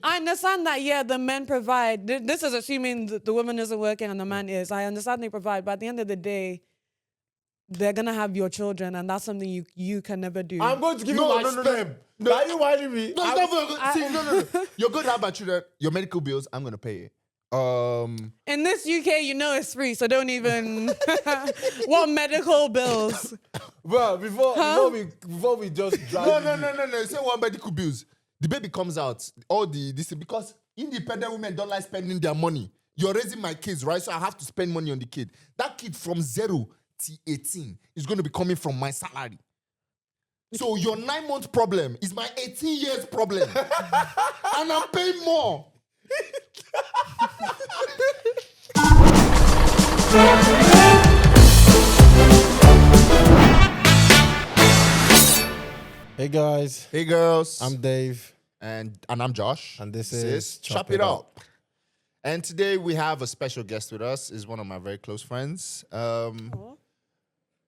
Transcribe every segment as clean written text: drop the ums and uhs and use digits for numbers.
I understand that, yeah, the men provide. This is assuming the woman isn't working and the man is. I understand they provide, but at the end of the day, they're going to have your children, and that's something you can never do. I'm going to give you my sperm. No. Are you whining me? No, it's not very good. See, no. You're going to have my children. Your medical bills, I'm going to pay it. In this UK, you know it's free, so don't even... What medical bills? Well, before we just drag No. Say what medical bills. The baby comes out. All this because independent women don't like spending their money. You're raising my kids, right? So I have to spend money on the kid. That kid from 0 to 18 is going to be coming from my salary. So your 9-month problem is my 18 years problem. And I'm paying more. Hey guys. Hey girls. I'm Dave. And I'm Josh. And this is Chop It Up. And today we have a special guest with us. Is one of my very close friends. I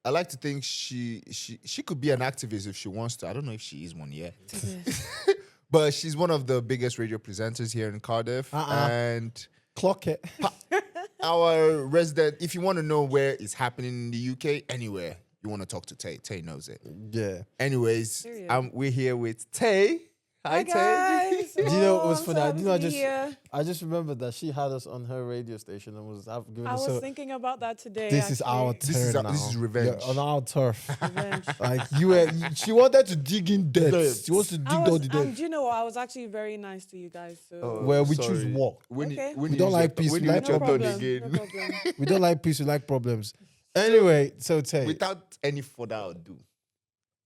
like to think she could be an activist if she wants to. I don't know if she is one yet. But she's one of the biggest radio presenters here in Cardiff. And clock it. Our resident, if you want to know where it's happening in the UK, anywhere, you want to talk to Tay. Tay knows it. Yeah. Anyways, we're here with Tay. Hi, Tay. Guys. Do you know what was funny? So I just remembered that she had us on her radio station and was giving us. I was thinking about that today. This is our turn now. This is revenge. You're on our turf. Revenge. Like she wanted to dig in depths. She wants to dig all the depths. Do you know what? I was actually very nice to you guys. So Well, we choose war. Okay. We don't like peace. We like no problems. problem. No problem. We don't like peace. We like problems. Anyway, so Tay. Without any further ado,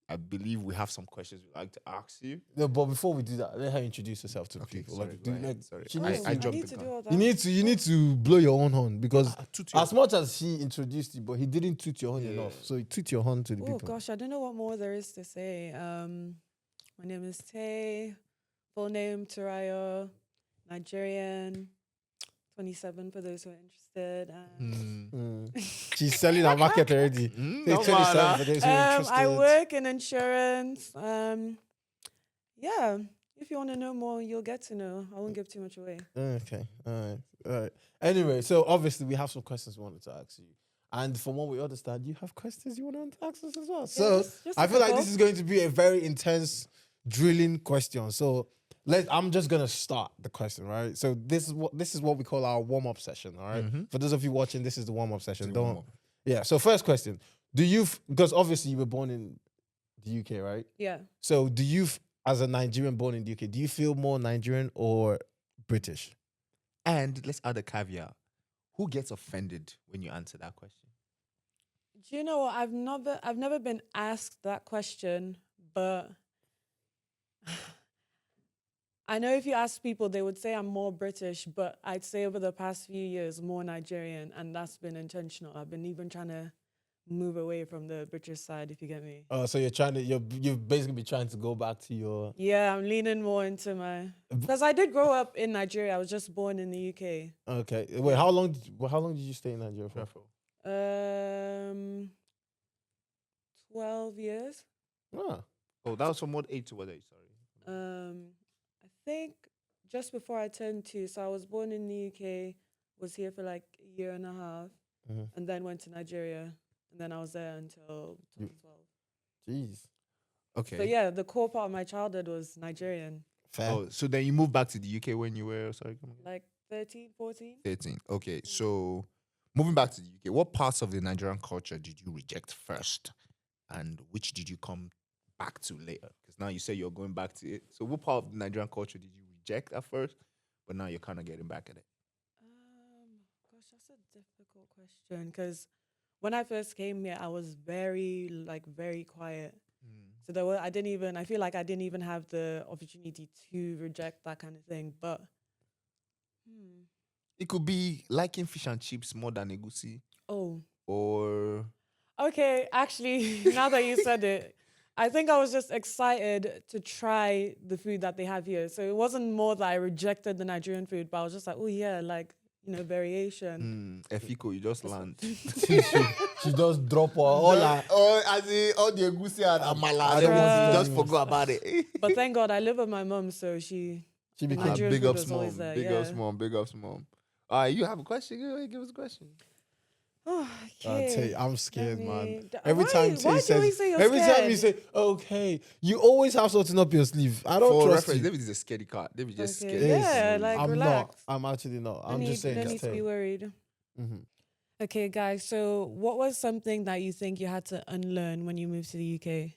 I believe we have some questions we'd like to ask you. No, but before we do that, let her introduce herself to people. Sorry, Like, go ahead. Sorry. I jumped need the to gun. do all that. You need to blow your own horn because toot your- as much as he introduced you, but he didn't toot your horn enough. So he toot your horn to the Oh people. gosh, I don't know what more there is to say. My name is Tay. Full name Tarayo. Nigerian. 27 for those who are interested. She's selling her market already. Say no 27 matter. for those who are interested. I work in insurance. Yeah. If you want to know more, you'll get to know. I won't give too much away. Okay. All right. Anyway, so obviously we have some questions we wanted to ask you. And from what we understand, you have questions you want to ask us as well. So just I a feel like couple. this is going to be a very intense drilling question. So I'm just gonna start the question, right? So this is what we call our warm-up session, all right? For those of you watching, this is the warm-up session. Yeah. So first question: because obviously you were born in the UK, right? Yeah. So do you, as a Nigerian born in the UK, do you feel more Nigerian or British? And let's add a caveat. Who gets offended when you answer that question? Do you know what? I've never been asked that question, but I know if you ask people, they would say I'm more British, but I'd say over the past few years, more Nigerian, and that's been intentional. I've been even trying to move away from the British side, if you get me. Oh, so you've basically been trying to go back to your... Yeah, I'm leaning more into because I did grow up in Nigeria. I was just born in the UK. Okay. Wait, how long did you stay in Nigeria for? 12 years. Oh, that was from what age to what age? Sorry. I think just before I turned 2. So I was born in the UK, was here for like a year and a half, and then went to Nigeria, and then I was there until 2012. jeez. Okay. So yeah, the core part of my childhood was Nigerian. Fair. Oh, so then you moved back to the UK when you were, Like 13, 14. 13. Okay, so moving back to the UK, what parts of the Nigerian culture did you reject first? And which did you come back to later? Because now you say you're going back to it. So what part of the Nigerian culture did you reject at first, but now you're kind of getting back at it? Gosh, that's a difficult question because when I first came here, I was very quiet. So I feel like I didn't even have the opportunity to reject that kind of thing. But It could be liking fish and chips more than egusi. oh, Or okay. Actually, now that you said it, I think I was just excited to try the food that they have here. So it wasn't more that I rejected the Nigerian food, but I was just like, oh yeah, like, variation. Efiko, you just land. She just drop all her... As in all the egusi and amala. I don't want to Just forgot about it. But thank God I live with my mom, so she She The became. Nigerian Big food ups, was always mom. there, Big yeah. ups, mom. Big ups, mom. All right, you have a question? Give us a question. Oh, Tay, okay. I'm scared, man. Why? Every time Tay Why do you says, always say you're every time you scared? say, okay, you always have something up your sleeve. I don't For trust reference, you. David is a scaredy cat. David just Okay, scared. yeah, for no like reason. I'm relax. not. I'm actually not. No I'm need, just saying no it's need to be Tay. worried. Mm-hmm. Okay, guys. So, what was something that you think you had to unlearn when you moved to the UK?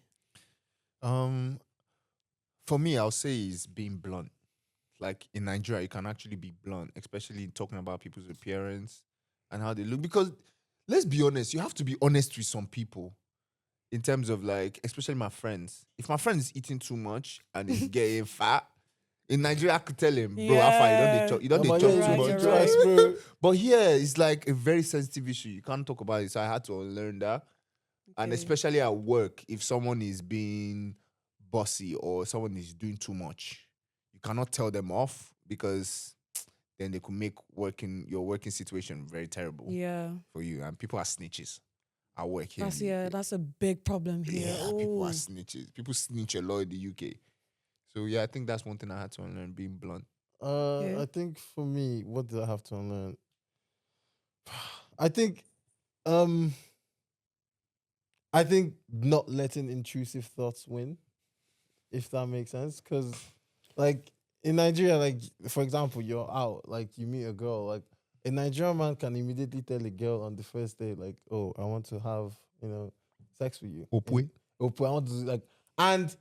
For me, I'll say is being blunt. Like in Nigeria, you can actually be blunt, especially talking about people's appearance and how they look. Because let's be honest, you have to be honest with some people in terms of like, especially my friends. If my friend is eating too much and is getting fat, in Nigeria, I could tell him, bro, how far you don't but chop yeah, too right, much. you're trust, right. bro. But here, it's like a very sensitive issue. You can't talk about it. So I had to unlearn that. And Okay. especially at work, if someone is being bossy or someone is doing too much, you cannot tell them off because then they could make your working situation very terrible Yeah, for you. And people are snitches at work here. that's in the UK. that's a big problem here. Yeah, people are Ooh. snitches. People snitch a lot in the UK. So yeah, I think that's one thing I had to unlearn, being blunt. Yeah. I think for me, what did I have to unlearn? I think, um, I think not letting intrusive thoughts win, if that makes sense. Because, like, in Nigeria, like, for example, you're out, like, you meet a girl, like, a Nigerian man can immediately tell a girl on the first date, like, oh, I want to have, sex with you. Opwe. Opwe, I want to do, like, and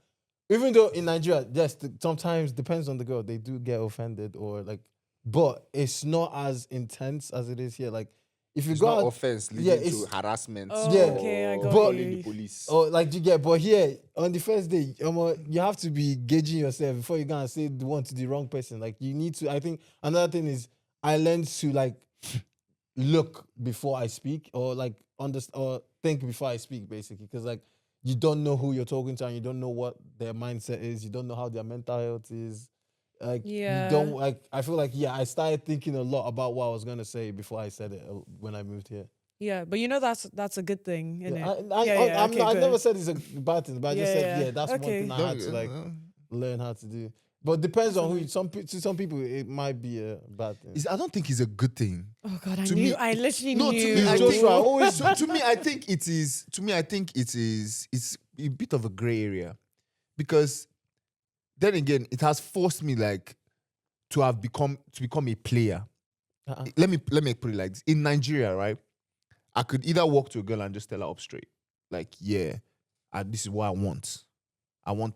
even though in Nigeria, yes, sometimes depends on the girl, they do get offended or, like, but it's not as intense as it is here. Like, if you It's go not out, offense yeah, leading to it's- harassment. Oh, Yeah. okay, I or got calling you. the police. oh, like you get, but here on the first day, you have to be gauging yourself before you go and say the one to the wrong person. Like you need to. I think another thing is I learned to like look before I speak, or like understand or think before I speak, basically, because like you don't know who you're talking to and you don't know what their mindset is. You don't know how their mental health is. Like you Yeah. don't like. I feel like I started thinking a lot about what I was gonna say before I said it when I moved here. Yeah, but that's a good thing, isn't Yeah, it? I good. never said it's a bad thing, but I just said that's one Okay. thing I had to like learn how to do. But depends on who. To some people, it might be a bad thing. I don't think it's a good thing. Oh God, To me- I literally No, knew. to me, I Joshua, think, always- so to me, I think it is. To me, I think it is. It's a bit of a gray area, because then again, it has forced me like to become a player. Uh-uh. Let me put it like this: in Nigeria, right? I could either walk to a girl and just tell her up straight, like, yeah, this is what I want.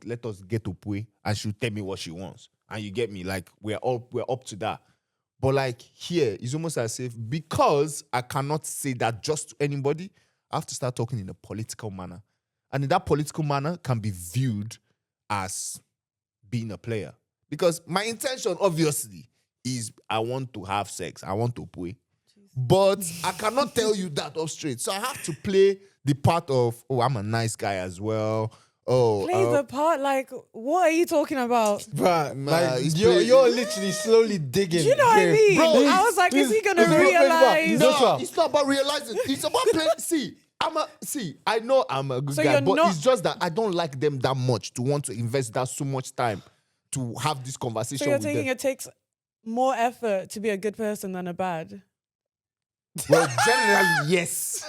Let us get to Pui, and she'll tell me what she wants, and you get me. Like we're up to that. But like here, it's almost as if because I cannot say that just to anybody, I have to start talking in a political manner, and in that political manner can be viewed as being a player. Because my intention, obviously, is I want to have sex. I want to Pui. But I cannot tell you that up straight. So I have to play the part of, oh, I'm a nice guy as well. Oh, Play the part. Like, what are you talking about? Bruh, Nah, like it's you're literally slowly digging. Do you know what I grave. mean? Bro, I was like, is he gonna please, realize? no, no, it's not about realizing. It's about playing. I know I'm a good So guy, you're but not- it's just that I don't like them that much to want to invest that so much time to have this conversation So you're with thinking them. it takes more effort to be a good person than a bad. Well, generally, yes.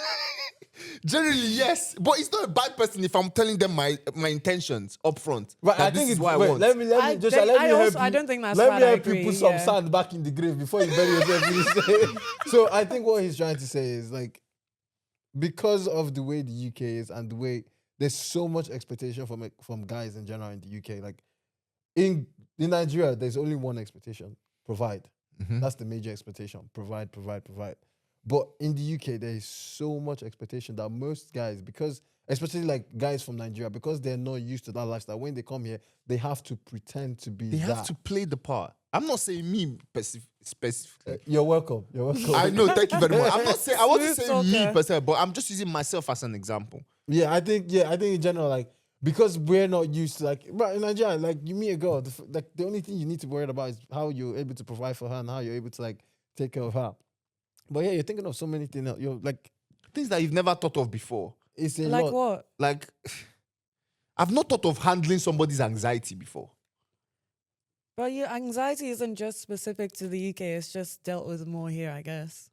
Generally, yes. But it's not a bad person if I'm telling them my intentions up front. Right, that I this think is it's what I wait, want. let me just let me I help also- you. I don't think that's let bad, me I help you agree, put some yeah. sand back in the grave before you bury yourself in the So I think what he's trying to say is like because of the way the UK is and the way there's so much expectation from guys in general in the UK. Like in Nigeria, there's only one expectation: provide. Mhm. That's the major expectation: provide. But in the UK, there is so much expectation that most guys, because especially like guys from Nigeria, because they're not used to that lifestyle, when they come here, they have to pretend to be They that. have to play the part. I'm not saying me specifically. You're welcome. You're welcome. I know, thank you very much. I'm not saying I want to Smooth say me talker. per se, but I'm just using myself as an example. I think in general, like because we're not used to like, but in Nigeria, like you meet a girl, the only thing you need to worry about is how you're able to provide for her and how you're able to like take care of her. But yeah, you're thinking of so many things. You're like, Things that you've never thought of before. it's a Like lot. what? Like, I've not thought of handling somebody's anxiety before. But your anxiety isn't just specific to the UK. It's just dealt with more here, I guess.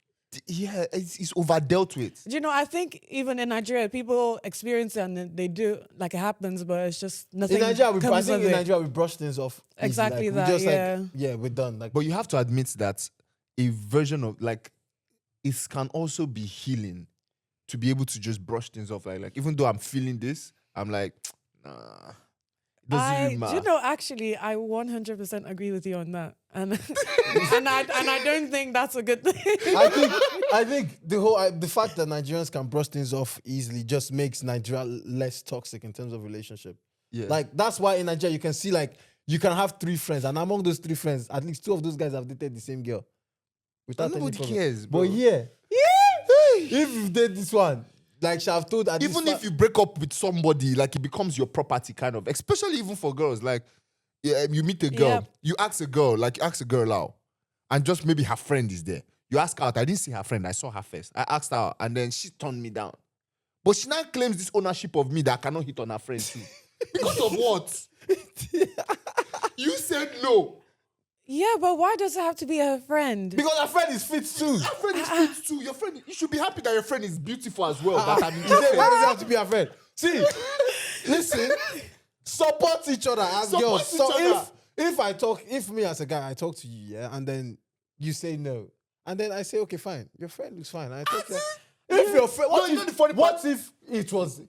Yeah, it's overdealt with. Do you know, I think even in Nigeria, people experience it and then they do, like it happens, but it's just nothing In Nigeria, I comes think of in it. Nigeria we brush things off. easy. Exactly we that, just yeah. like, yeah, we're done. Like, But you have to admit that a version of like it can also be healing to be able to just brush things off. Like even though I'm feeling this, I'm like, nah. It doesn't really Do matter. you know, actually, I 100% agree with you on that. And I don't think that's a good thing. I think the fact that Nigerians can brush things off easily just makes Nigeria less toxic in terms of relationship. Yeah. Like that's why in Nigeria you can see like you can have 3 friends, and among those 3 friends, at least 2 of those guys have dated the same girl. Without any nobody problem. cares, bro. But yeah. If you date this one, like she have told at least Even if you break up with somebody, like it becomes your property, kind of. Especially even for girls, like you meet a girl, Yep. you ask a girl out, and just maybe her friend is there. You ask her out. I didn't see her friend. I saw her first. I asked her out, and then she turned me down. But she now claims this ownership of me that I cannot hit on her friend too. Because of what? You said no. Yeah, but why does it have to be her friend? because her friend is fit too. Her friend is fit too. Your friend, you should be happy that your friend is beautiful as well. That I'm He said, interested. why does it have to be her friend? See, listen, support each other as Support girls. each So other. if me as a guy, I talk to you, yeah, and then you say no, and then I say, okay, fine, your friend looks fine. I take care. If your friend, No, you know the funny what if it was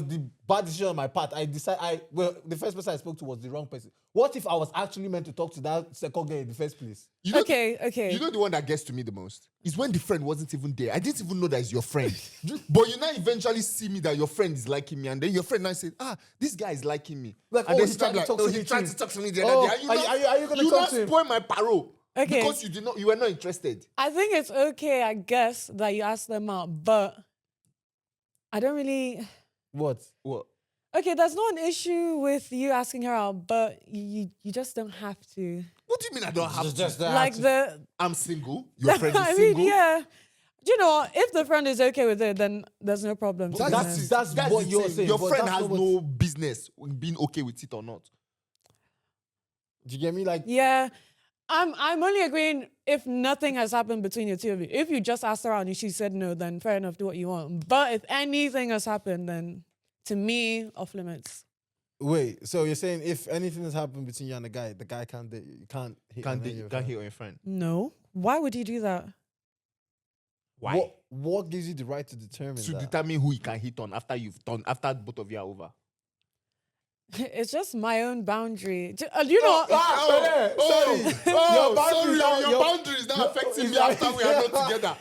the bad decision on my part? The first person I spoke to was the wrong person. What if I was actually meant to talk to that second girl in the first place? You know Okay. You know the one that gets to me the most is when the friend wasn't even there. I didn't even know that it's your friend. But you now eventually see me that your friend is liking me, and then your friend now said, this guy is liking me. Like, and oh, then he he tried tried to talk to me he tried too. to talk to me the Oh, other day. And are you gonna you talk not to him? spoil my parole Okay. because you were not interested. I think it's okay, I guess, that you ask them out, but I don't really... What? Okay, there's not an issue with you asking her out, but you just don't have to. What do you mean I don't have to? Like I'm single. Your friend is I single. mean, yeah. Do you know what? If the friend is okay with it, then there's no problem. to be honest. That's what the you're thing. saying. Your but friend that's has not what- no business being okay with it or not. Do you get me? Like, Yeah. I'm only agreeing if nothing has happened between the two of you. If you just asked her out and she said no, then fair enough, do what you want. But if anything has happened, then to me, off limits. wait. So you're saying if anything has happened between you and the guy can't date you, can't hit on any of your Can't friends? hit on your friend. No. Why would you do that? Why? What gives you the right to determine To that? determine who you can hit on after both of you are over. It's just my own boundary. You know, Your boundaries are- your your- boundaries now affecting it's me like- after we are not together.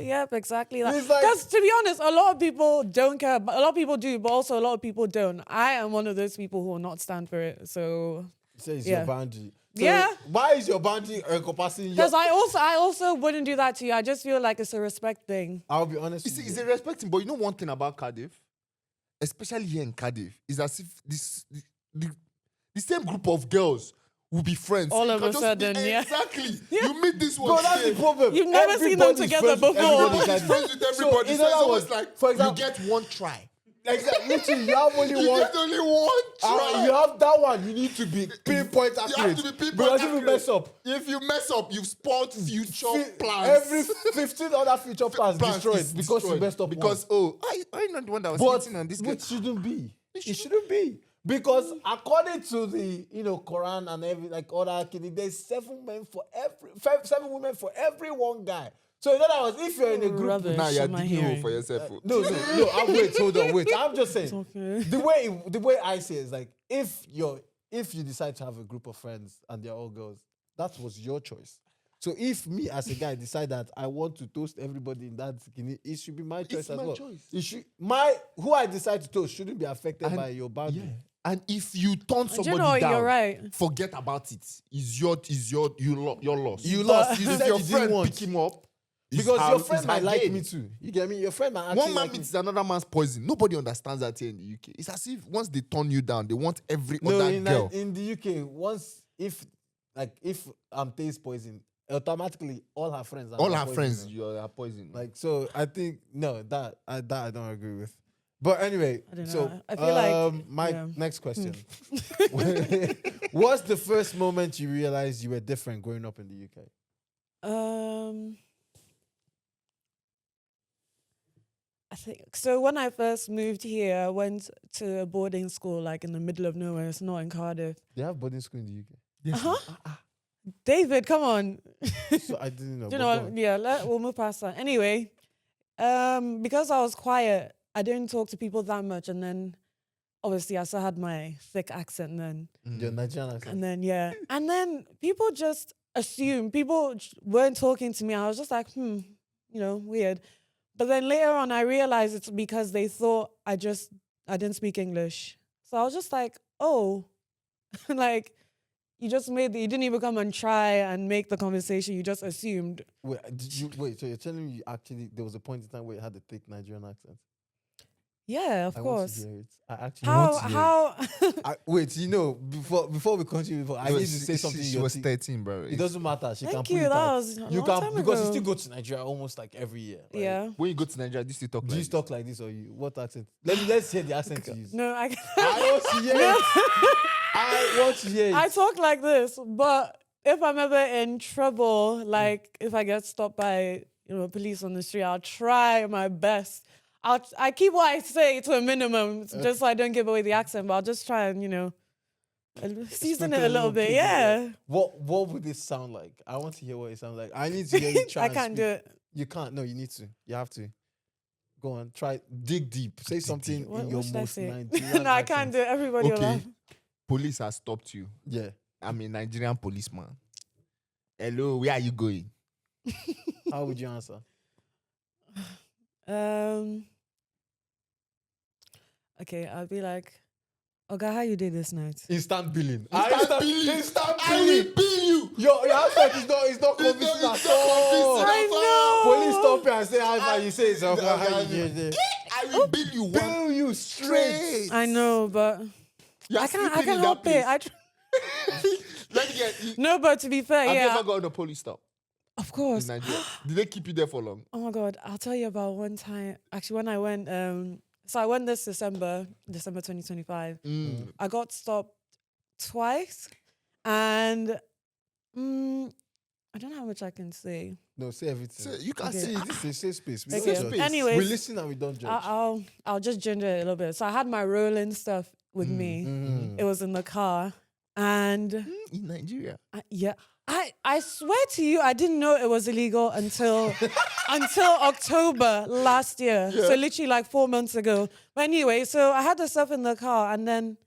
Yep, exactly that. It's like- Because to be honest, a lot of people don't care. But a lot of people do, but also a lot of people don't. I am one of those people who will not stand for it. So So it's Yeah. your boundary. So Yeah. Why is your boundary encompassing your? because I also wouldn't do that to you. I just feel like it's a respect thing. I'll be honest. You with see, you. it's a respecting, but you know one thing about Cardiff, especially here in Cardiff, is as if the same group of girls will be friends. All You of can a just sudden, yeah. Exactly. You meet this one. Bro, that's today, the problem. You've never seen them Everybody's together friends with before. everybody. Everybody's friends with everybody. in So it's other almost words, like for you example, get one try. Exactly. Literally, you have only You one. get only one try. You have that one. You need to be pinpoint You accurate. have to be pinpoint Because if you accurate. mess up, If you mess up, you've spoiled future plans. every 15 other future plans Plans destroyed is because you destroyed. messed up. Because I not the one that was but hitting on this girl. it shouldn't be. It shouldn't be. Because according to the Quran and every like other kid, there's 7 women for every one guy. So in other words, if you're in a group, Rubbish. Now you're am I digging hole hearing? for yourself. no. Wait. I'm just saying. Okay. The way I see it is like if you decide to have a group of friends and they're all girls, that was your choice. So if me as a guy decide that I want to toast everybody in that skinny, it should be my choice It's as my well. choice. It should who I decide to toast shouldn't be affected by your boundary. Yeah. And if you turn somebody know what? down, You're right. forget about it. Your loss. You lost. You If said your you didn't friend want. pick him up, Because your friend it's might her like gain. me too. You get me? Your friend might actually One man like me. meets another man's poison. Nobody understands that here in the UK. It's as if once they turn you down, they want every No, other in, girl. in the UK, once if I'm taste poison, automatically all her friends are All my her poison friends, now. you are poison. Like, so I think no, that I don't agree with. But anyway, I don't know. so I feel like- my yeah. next question. What's the first moment you realized you were different growing up in the UK? I think so. When I first moved here, I went to a boarding school like in the middle of nowhere. It's not in Cardiff. They have boarding school in the UK. Yes. David, come on. So I didn't know. Do you but know go what? on. Yeah, we'll move past that. Anyway, because I was quiet, I didn't talk to people that much, and then obviously I still had my thick accent then. Your Nigerian accent. And then, yeah. And then people just assumed, weren't talking to me. I was just like, weird. But then later on, I realized it's because they thought I didn't speak English. So I was just like, oh, like, you didn't even come and try and make the conversation. You just assumed. Wait, so you're telling me there was a point in time where you had a thick Nigerian accent? Yeah, of I want course. to hear it. I actually want to hear it. How? Wait, before we continue, I need to say something. She was 13, bro. It doesn't matter. She can Thank pull you. it That out. was a You long can time because you ago. still go to Nigeria almost like every year. Right? Yeah. When you go to Nigeria, do you still talk Do like you this? talk like this or you? What accent? Let's hear the accent you use. No, I want to hear it. I want to hear it. I talk like this, but if I'm ever in trouble, like if I get stopped by police on the street, I'll try my best. I keep what I say to a minimum, just so I don't give away the accent. But I'll just try and season it a little bit. Yeah, What would this sound like? I want to hear what it sounds like. I need to hear you try. I can't do it. You can't. No, you need to. You have to. Go on. Try. Dig deep. Say something What in your should I most say? Nigerian No, I can't do it. Everybody will Okay. laugh. Police has stopped you. Yeah. I'm a Nigerian policeman. Hello, where are you going? How would you answer? Okay, I'll be like, "Okay, how you did this night?" Instant billing. Instant billing. Instant I will bill you. Your accent is not convincing It's not at all. convincing at all. Police stop you and say hi fi. You say it's okay. How you did it? I will bill you one Bill you straight. I know, but You're I can't sleeping in that help place. it. Let me get. No, but to be fair, Have you yeah, ever gone on a police stop of in course. Nigeria? Did they keep you there for long? Oh my God, I'll tell you about one time. Actually, when I went, so I went this December 2025. I got stopped twice, and I don't know how much I can say. No, say everything. So you can Okay. see This is a safe space. We Safe don't space. judge. Anyways, we listen and we don't judge. I'll just ginger it a little bit. So I had my rolling stuff with me. It was in the car, and in Nigeria. I swear to you, I didn't know it was illegal until October last year. So literally like 4 months ago. But anyway, so I had the stuff in the car, and then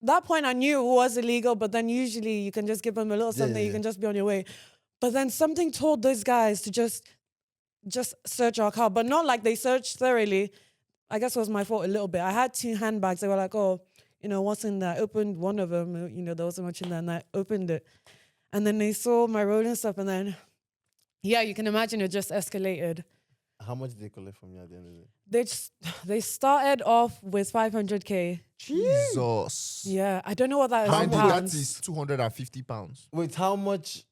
that point I knew it was illegal. But then usually you can just give them a little something, you can just be on your way. But then something told those guys to just search our car, but not like they searched thoroughly. I guess it was my fault a little bit. I had 2 handbags. They were like, oh, what's in there? I opened one of them. There wasn't much in there, and I opened it. And then they saw my rolling stuff, and then, yeah, you can imagine it just escalated. How much did they collect from you at the end of the day? They started off with 500K. Jesus. Yeah, I don't know what that is in Mind you, that pounds. is 250 pounds. Wait, how much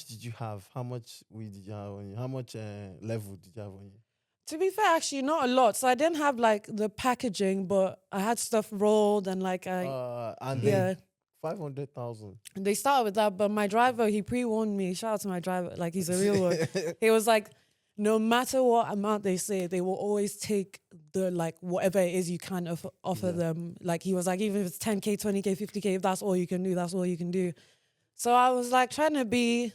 did you have? How much weed did you have on you? How much level did you have on you? To be fair, actually, not a lot. So I didn't have like the packaging, but I had stuff rolled and like And yeah. then 500,000. They started with that, but my driver, he pre-warned me. Shout out to my driver, like he's a real one. He was like, no matter what amount they say, they will always take the like whatever it is you can offer them. Like he was like, even if it's 10K, 20K, 50K, if that's all you can do, that's all you can do. So I was like trying to be,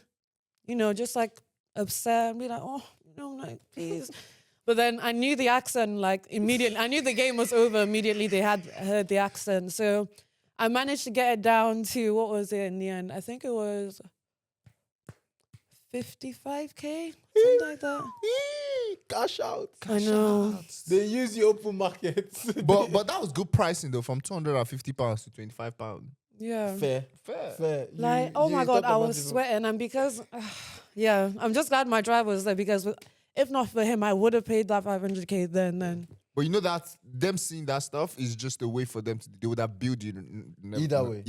just like upset and be like, oh, like please. But then I knew the accent like immediately. I knew the game was over immediately. They had heard the accent. So I managed to get it down to, what was it in the end? I think it was 55K, something like that. Cash out. I know. They use the open market. But that was good pricing though, from 250 pounds to 25 pounds. Yeah. Fair. Like, oh my God, I was sweating. And because, yeah, I'm just glad my driver was there, because if not for him, I would have paid that 500K then. But you know that them seeing that stuff is just a way for them to, they would have billed you. Either way.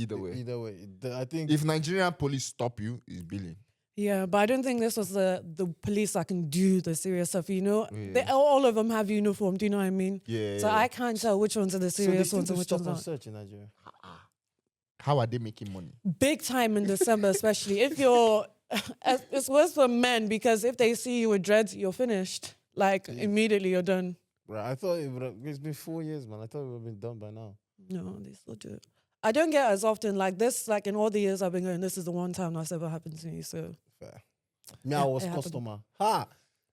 I think If Nigerian police stop you, it's billing. Yeah, but I don't think this was the police that can do the serious stuff, Yeah. all of them have uniform, do you know what I mean? Yeah. So I can't tell which ones are the so. They serious still ones do and which stop ones and aren't. search in Nigeria. How are they making money? Big time in December, especially if you're. It's worse for men because if they see you with dreads, you're finished. Like immediately, you're done. Bro, I thought it's been 4 years, man. I thought it would have been done by now. No, they still do it. I don't get as often like this. Like in all the years I've been going, this is the one time that's ever happened to me. So Fair. Me, I Yeah, was it happened. customer. Ha!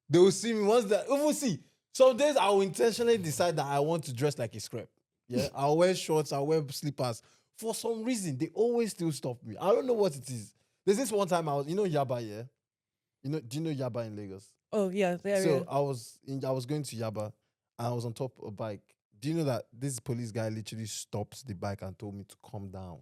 They will see me once that. Even see, some days I will intentionally decide that I want to dress like a scrap. Yeah, I'll wear shorts, I'll wear slippers. For some reason, they always still stop me. I don't know what it is. There's this one time I was, Yaba, yeah? Do you know Yaba in Lagos? oh yeah, the area. So I was going to Yaba and I was on top of a bike. Do you know that this police guy literally stopped the bike and told me to calm down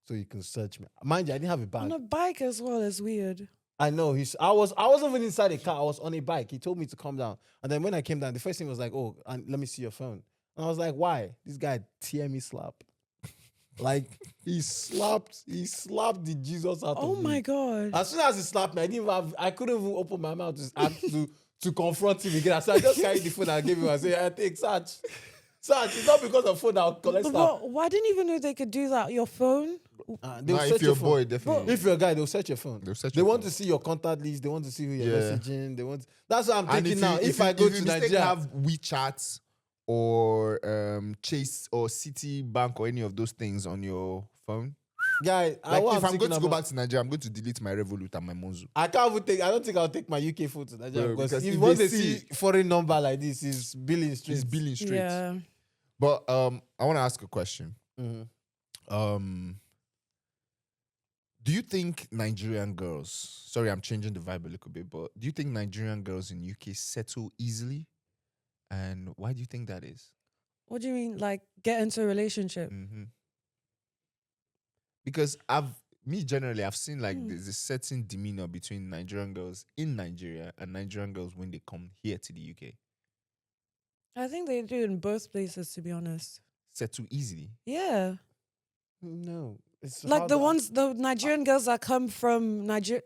so he can search me? Mind you, I didn't have a bag. On a bike as well is weird. I know. I wasn't even inside a car. I was on a bike. He told me to calm down. And then when I came down, the first thing was like, oh, and let me see your phone. And I was like, why? This guy tear me slap. Like he slapped the Jesus out Oh of me. my god. As soon as he slapped me, I couldn't even open my mouth to confront him again. So I just carried the phone and gave him and said, I take search. Search. It's not because of phone I'll collect stuff. But I didn't even know they could do that. Your phone? They'll Nah, search if you're your a phone. boy, definitely. If you're a guy, they'll search your phone. They'll search They your want phone. to see your contact list. They want to see who you're Yeah. messaging. That's what I'm And thinking now. If I go to you Nigeria, have WeChat or Chase or Citibank or any of those things on your phone. guy, Like what if I'm going to go about- back to Nigeria, I'm going to delete my Revolut and my Monzo. I can't even take. I don't think I'll take my UK phone to Nigeria Bro, because because if if once they they see see- foreign number like this, is billing straight. It's billing straight. Yeah. But I want to ask a question. Mhm. Do you think Nigerian girls? Sorry, I'm changing the vibe a little bit, but do you think Nigerian girls in UK settle easily? And why do you think that is? What do you mean? Like get into a relationship? Mm-hmm. Because I've seen like there's a certain demeanor between Nigerian girls in Nigeria and Nigerian girls when they come here to the UK. I think they do in both places, to be honest. Settle easily. Yeah. No, it's Like how the Nigerian girls that come from Nigeria,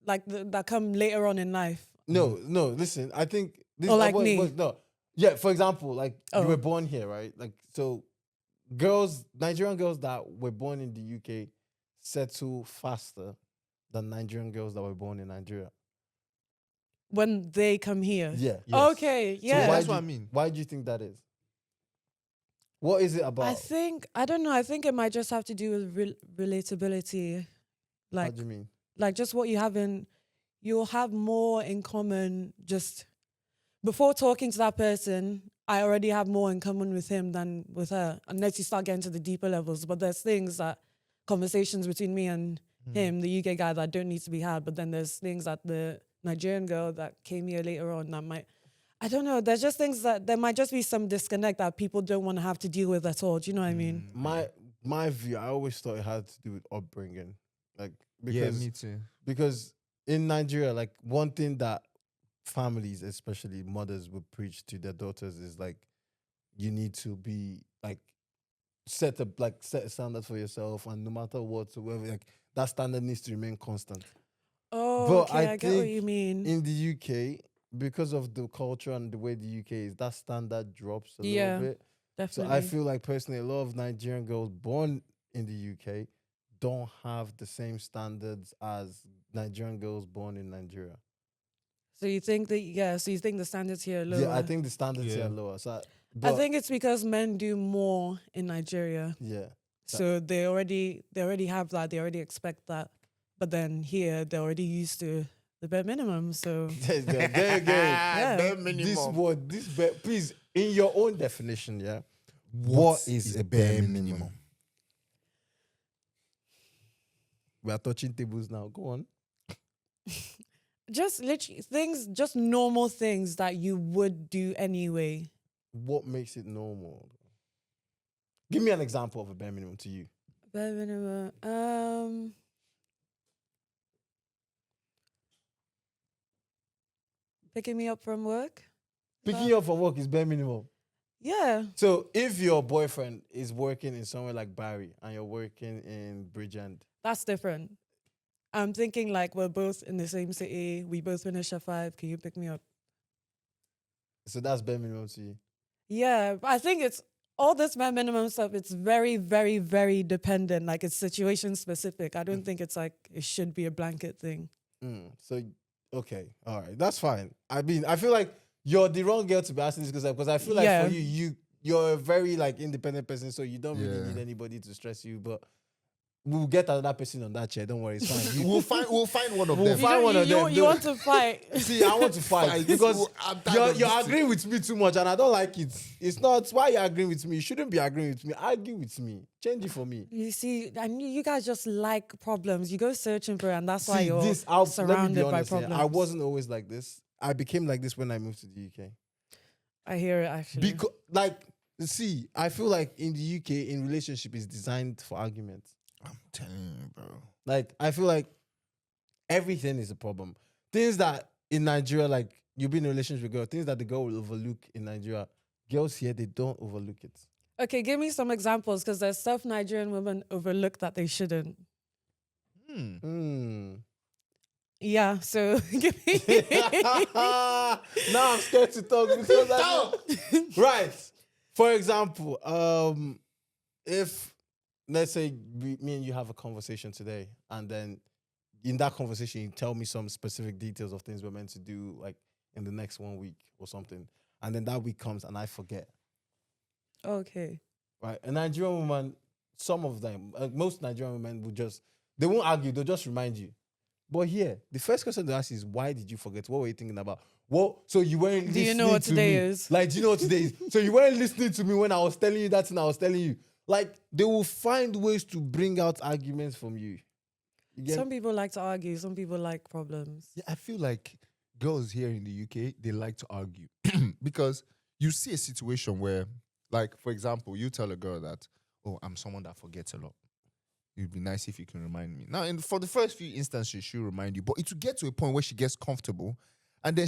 like that come later on in life. No, listen, I think this Or like me. no. Yeah, for example, like Oh. you were born here, right? Like so Nigerian girls that were born in the UK settle faster than Nigerian girls that were born in Nigeria. When they come here. Yeah. Yes. Okay. So Yeah. that's do what you- I mean. Why do you think that is? What is it about? I don't know. I think it might just have to do with relatability. How Like, do you mean? like just what you have you'll have more in common just before talking to that person. I already have more in common with him than with her, unless you start getting to the deeper levels. But there's conversations between me and him, the UK guy, that don't need to be had. But then there's things that the Nigerian girl that came here later on that I don't know. There's just things that there might just be some disconnect that people don't want to have to deal with at all. Do you know what I mean? My view, I always thought it had to do with upbringing. Like Yeah, because me too. because in Nigeria, like one thing that families, especially mothers, would preach to their daughters is like you need to be like set a standard for yourself, and no matter what, so whatever, like that standard needs to remain constant. Oh, But okay, I I get what think you mean. In the UK, because of the culture and the way the UK is, that standard drops a Yeah, little bit. So Definitely. I feel like personally, a lot of Nigerian girls born in the UK don't have the same standards as Nigerian girls born in Nigeria. So you think so you think the standards here are lower? Yeah, I think the standards here Yeah. are lower. So, I think it's because men do more in Nigeria. yeah. So they already have that, they already expect that. But then here they're already used to the bare minimum. So There again. Yeah. Bare This minimum. word, please, in your own definition, yeah. What is a bare minimum? We are touching tables now. Go on. just literally things, just normal things that you would do anyway. What makes it normal? Give me an example of a bare minimum to you. Bare minimum. Picking me up from work. Picking you up from work is bare minimum. Yeah. So if your boyfriend is working in somewhere like Barry and you're working in Bridgend, That's different. I'm thinking like we're both in the same city. We both finish at 5. Can you pick me up? so that's bare minimum to you. Yeah, but I think it's all this bare minimum stuff, it's very, very, very dependent. Like it's situation specific. I don't think it's like it should be a blanket thing. So, okay, all right, that's fine. I mean, I feel like you're the wrong girl to be asking this because I feel like Yeah. for you're a very like independent person, so you don't really Yeah. need anybody to stress you. But we'll get another person on that chair. Don't worry, it's fine. We'll find one of We'll them. find one of them. You want to fight? See, I want to fight Fight. because I'm tired of you're this agreeing with me too much, and I don't like it. It's not why you're agreeing with me. You shouldn't be agreeing with me. Argue with me. Change it for me. You see, I knew you guys just like problems. You go searching for it, and that's why See, you're let me be surrounded by honest here. problems. I wasn't always like this. I became like this when I moved to the UK. I hear it actually. Because, like, see, I feel like in the UK, in relationship is designed for argument. I'm telling you, bro. Like, I feel like everything is a problem. Things that in Nigeria, like, you be in a relationship with a girl, things that the girl will overlook in Nigeria, girls here, they don't overlook it. Okay, give me some examples because there's stuff Nigerian women overlook that they shouldn't. Yeah, so give me. Now I'm scared to talk because right. For example, if let's say me and you have a conversation today, and then in that conversation you tell me some specific details of things we're meant to do, like in the next 1 week or something, and then that week comes and I forget. Okay. Right, a Nigerian woman, some of them, most Nigerian women they won't argue, they'll just remind you. But here, the first question they ask is, why did you forget? What were you thinking about? What? So you weren't listening to me. Do you know what today is? Like, do you know what today is? So you weren't listening to me when I was telling you that thing I was telling you. Like, they will find ways to bring out arguments from you. Some people like to argue. Some people like problems. Yeah, I feel like girls here in the UK, they like to argue because you see a situation where, like, for example, you tell a girl that, oh, I'm someone that forgets a lot. It'd be nice if you can remind me. Now, for the first few instances, she'll remind you, but it will get to a point where she gets comfortable, and then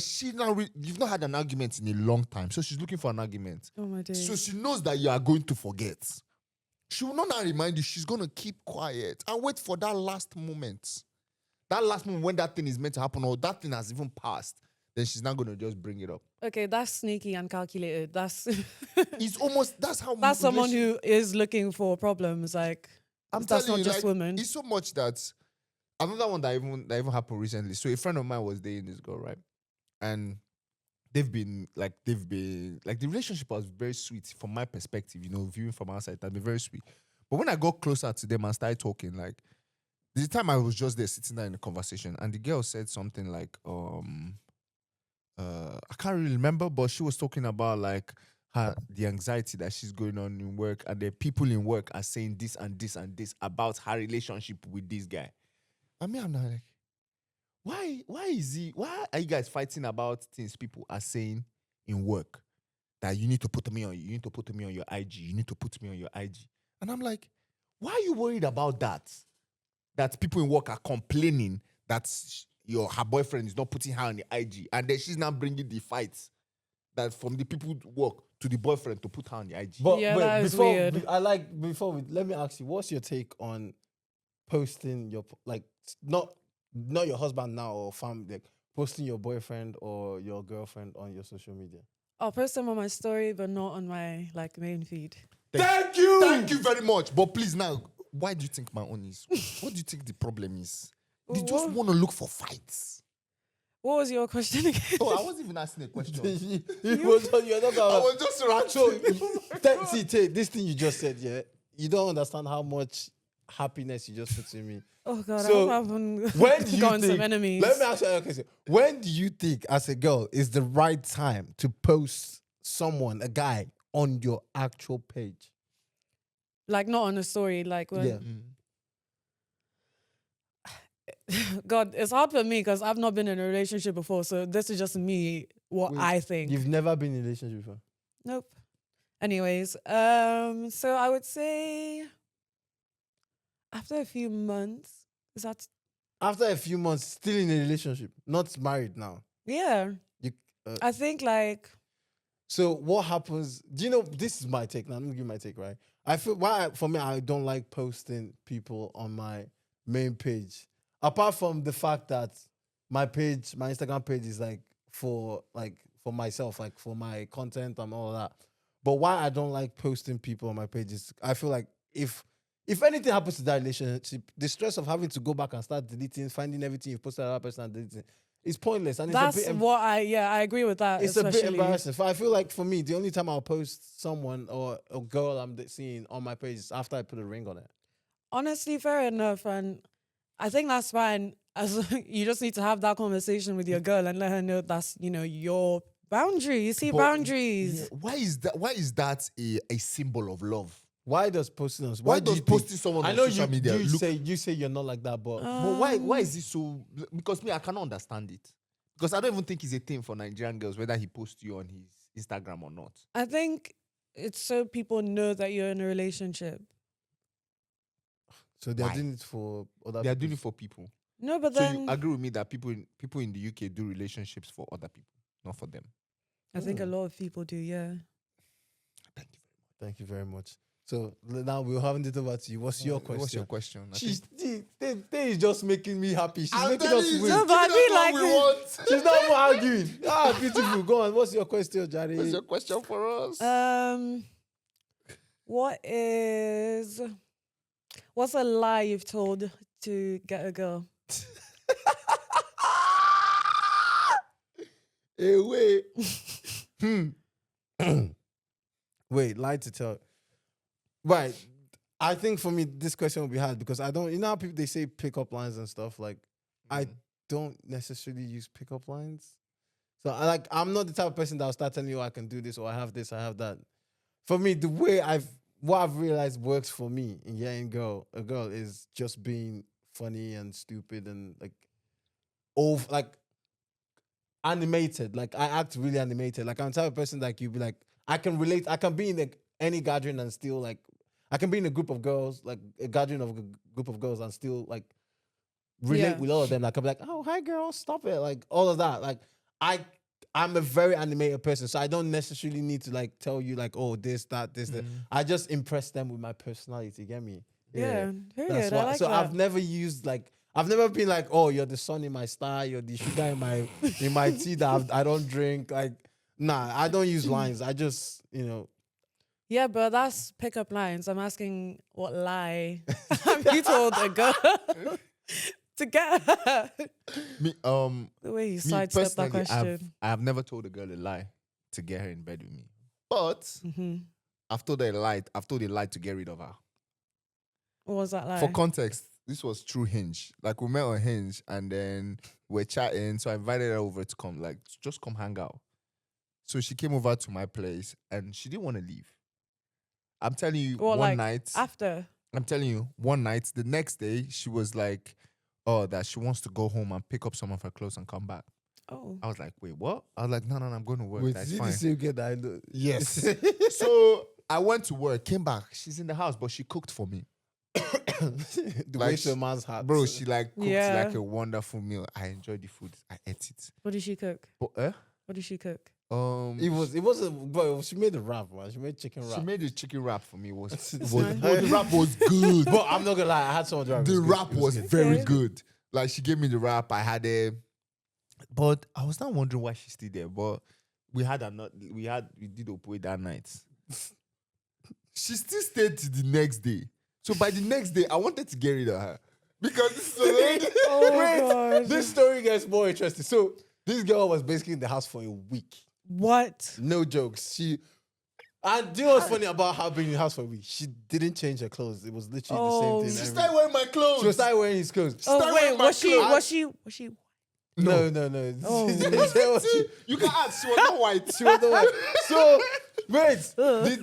you've not had an argument in a long time, so she's looking for an argument. Oh my days. So she knows that you are going to forget. She will not now remind you. She's going to keep quiet and wait for that last moment. That last moment when that thing is meant to happen or that thing has even passed, then she's not going to just bring it up. Okay, that's sneaky and calculated. That's That's how. that's someone who is looking for problems. Like, that's not just women. It's so much that another one that even happened recently. So a friend of mine was dating this girl, right? And the relationship was very sweet from my perspective, viewing from outside, that'd be very sweet. But when I got closer to them and started talking, like, the time I was just there sitting there in the conversation, and the girl said something like, I can't really remember, but she was talking about like the anxiety that she's going on in work, and the people in work are saying this and this and this about her relationship with this guy. I mean, I'm not like, why are you guys fighting about things people are saying in work that you need to put me on your IG, you need to put me on your IG? And I'm like, why are you worried about that? That people in work are complaining that her boyfriend is not putting her on the IG, and then she's not bringing the fights that from the people who work to the boyfriend to put her on the IG. But Yeah, wait, that is weird. Let me ask you, what's your take on posting your, like, not your husband now or family, like posting your boyfriend or your girlfriend on your social media? I'll post them on my story, but not on my main feed. Thank you very much. But please now, why do you think my own is? What do you think the problem is? They just want to look for fights. What was your question again? Oh, I wasn't even asking a question. You're not I was just ranting. See, Tay, this thing you just said, yeah, you don't understand how much happiness you just put in me. Oh God, So, I haven't When do you gotten think? some enemies. Let me ask you. Okay, so when do you think, as a girl, is the right time to post someone, a guy, on your actual page? Like not on a story, like when. Yeah. God, it's hard for me because I've not been in a relationship before, so this is just me. What Wait, I think. You've never been in a relationship before. Nope. Anyways, so I would say after a few months, is that After a few months, still in a relationship, not married now. yeah? You, I think like So what happens? Do you know? This is my take. Now I'm gonna give my take, right? I feel for me, I don't like posting people on my main page. Apart from the fact that my Instagram page is like for myself, like for my content and all that. But why I don't like posting people on my pages, I feel like if anything happens to that relationship, the stress of having to go back and start deleting, finding everything you've posted on that person and deleting, is pointless. And That's it's a bit, what I agree with that. it's a bit especially. embarrassing. I feel like for me, the only time I'll post someone or a girl I'm seeing on my page is after I put a ring on it. Honestly, fair enough, and I think that's fine. As you just need to have that conversation with your girl and let her know that's your boundary. You see But, boundaries. yeah, why is that a symbol of love? Why does posting on? Why do does you think- posting someone I on know social media you look? say you're not like that, but But why is it so? Because me, I cannot understand it. Because I don't even think it's a thing for Nigerian girls whether he posts you on his Instagram or not. I think it's so people know that you're in a relationship. so they're Why? doing it for other. They are doing it people's- for people. No, but So then you agree with me that people in the UK do relationships for other people, not for them. I think a lot of people do. Yeah. Thank you. Thank you very much. So now we're having it over to you. What's your question? What's your question? I She's think- is just making me happy. She's I'm making telling us you, win. No, but I that's feel what like we want. She's not even arguing. Ah, beautiful. Go on. What's your question, Jari? What's your question for us? What's a lie you've told to get a girl? Hey, wait. Wait, lie to tell. Right. I think for me, this question will be hard because I don't. You know how people they say pickup lines and stuff. Like, I don't necessarily use pickup lines. So I'm not the type of person that will start telling you I can do this or I have this, I have that. For me, the way what I've realized works for me in getting a girl is just being funny and stupid and animated. Like I act really animated. Like I'm the type of person like you'd be like, I can relate. I can be in any gathering and still like, I can be in a group of girls, like a gathering of a group of girls and still like relate with all of them. Like I'm like, oh hi girl, stop it. Like all of that. Like I'm a very animated person, so I don't necessarily need to like tell you like, oh this, that, this, that. I just impress them with my personality. Get me? Yeah, That's period. why. I like So that. I've never used like. I've never been like, oh, you're the sun in my star, you're the sugar in my tea that I don't drink. Like, nah, I don't use lines. I just, Yeah, but that's pickup lines. I'm asking what lie have you told a girl to get her? Me, The way you sidestepped that personally, question. I have never told a girl a lie to get her in bed with me. But Mm-hmm. I've told her a lie. I've told a lie to get rid of her. What was that lie? For context, this was through Hinge. Like we met on Hinge and then we're chatting. So I invited her over to come, like, just come hang out. So she came over to my place and she didn't want to leave. I'm telling you, Well, one like, night. after. I'm telling you, one night, the next day, she was like, oh, that she wants to go home and pick up some of her clothes and come back. Oh. I was like, wait, what? I was like, no, I'm going to work. wait, That's is it fine. the same girl that I know? Yes. So I went to work, came back. She's in the house, but she cooked for me. The Like way to a man's heart. Bro, she like cooked Yeah. like a wonderful meal. I enjoyed the food. I ate it. What did she cook? But What did she cook? It wasn't, bro, she made a wrap, man. She made chicken wrap. she made the chicken wrap for me. It was, nice. the wrap was good. But I'm not gonna lie, I had some of the wrap. The wrap was good. very Okay. good. Like she gave me the wrap. I had a, but I was not wondering why she's still there. But we did Opoe that night. She still stayed to the next day. So by the next day, I wanted to get rid of her because this is already. Oh, gosh. This story gets more interesting. So this girl was basically in the house for a week. What? No jokes. And do you know what's funny about her being in the house for a week? She didn't change her clothes. It was literally Oh. the She same thing. started wearing my clothes. She was started wearing his clothes. Oh, Start wait, with my was clothes. she? No. Oh. You can ask. She was not white. She was the one. So wait,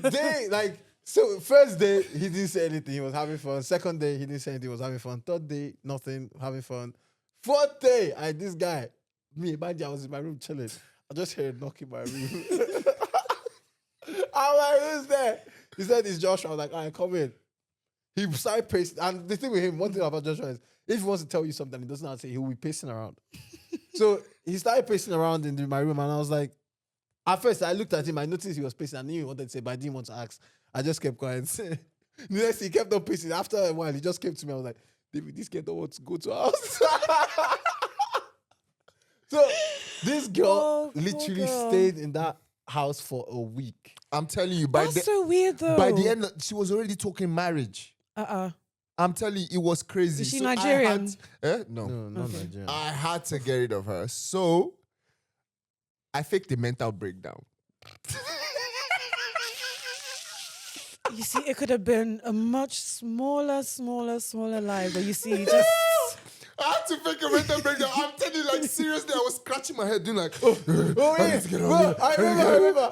the day so first day he didn't say anything. He was having fun. Second day he didn't say anything. He was having fun. Third day nothing. Having fun. Fourth day, this guy, imagine I was in my room chilling. I just heard a knock in my room. I'm like, who's there? He said it's Joshua. I was like, all right, come in. He started pacing. And the thing with him, one thing about Joshua is if he wants to tell you something, he doesn't know how to say, he'll be pacing around. So he started pacing around in my room and I was like, at first I looked at him, I noticed he was pacing. I knew he wanted to say, but I didn't want to ask. I just kept quiet. The next he kept on pacing. After a while, he just came to me. I was like, David, this kid don't want to go to our house. So this girl Oh, poor literally girl. stayed in that house for a week. I'm telling you, by That's the so weird though. by the end, she was already talking marriage. I'm telling you, it was crazy. Is she So I Nigerian? No. No, not Okay. Nigerian. I had to get rid of her. So I faked the mental breakdown. You see, it could have been a much smaller lie, but you see, just I had to fake a mental breakdown. I'm telling you, like, seriously, I was scratching my head, doing like, Oh yeah, bro, I remember.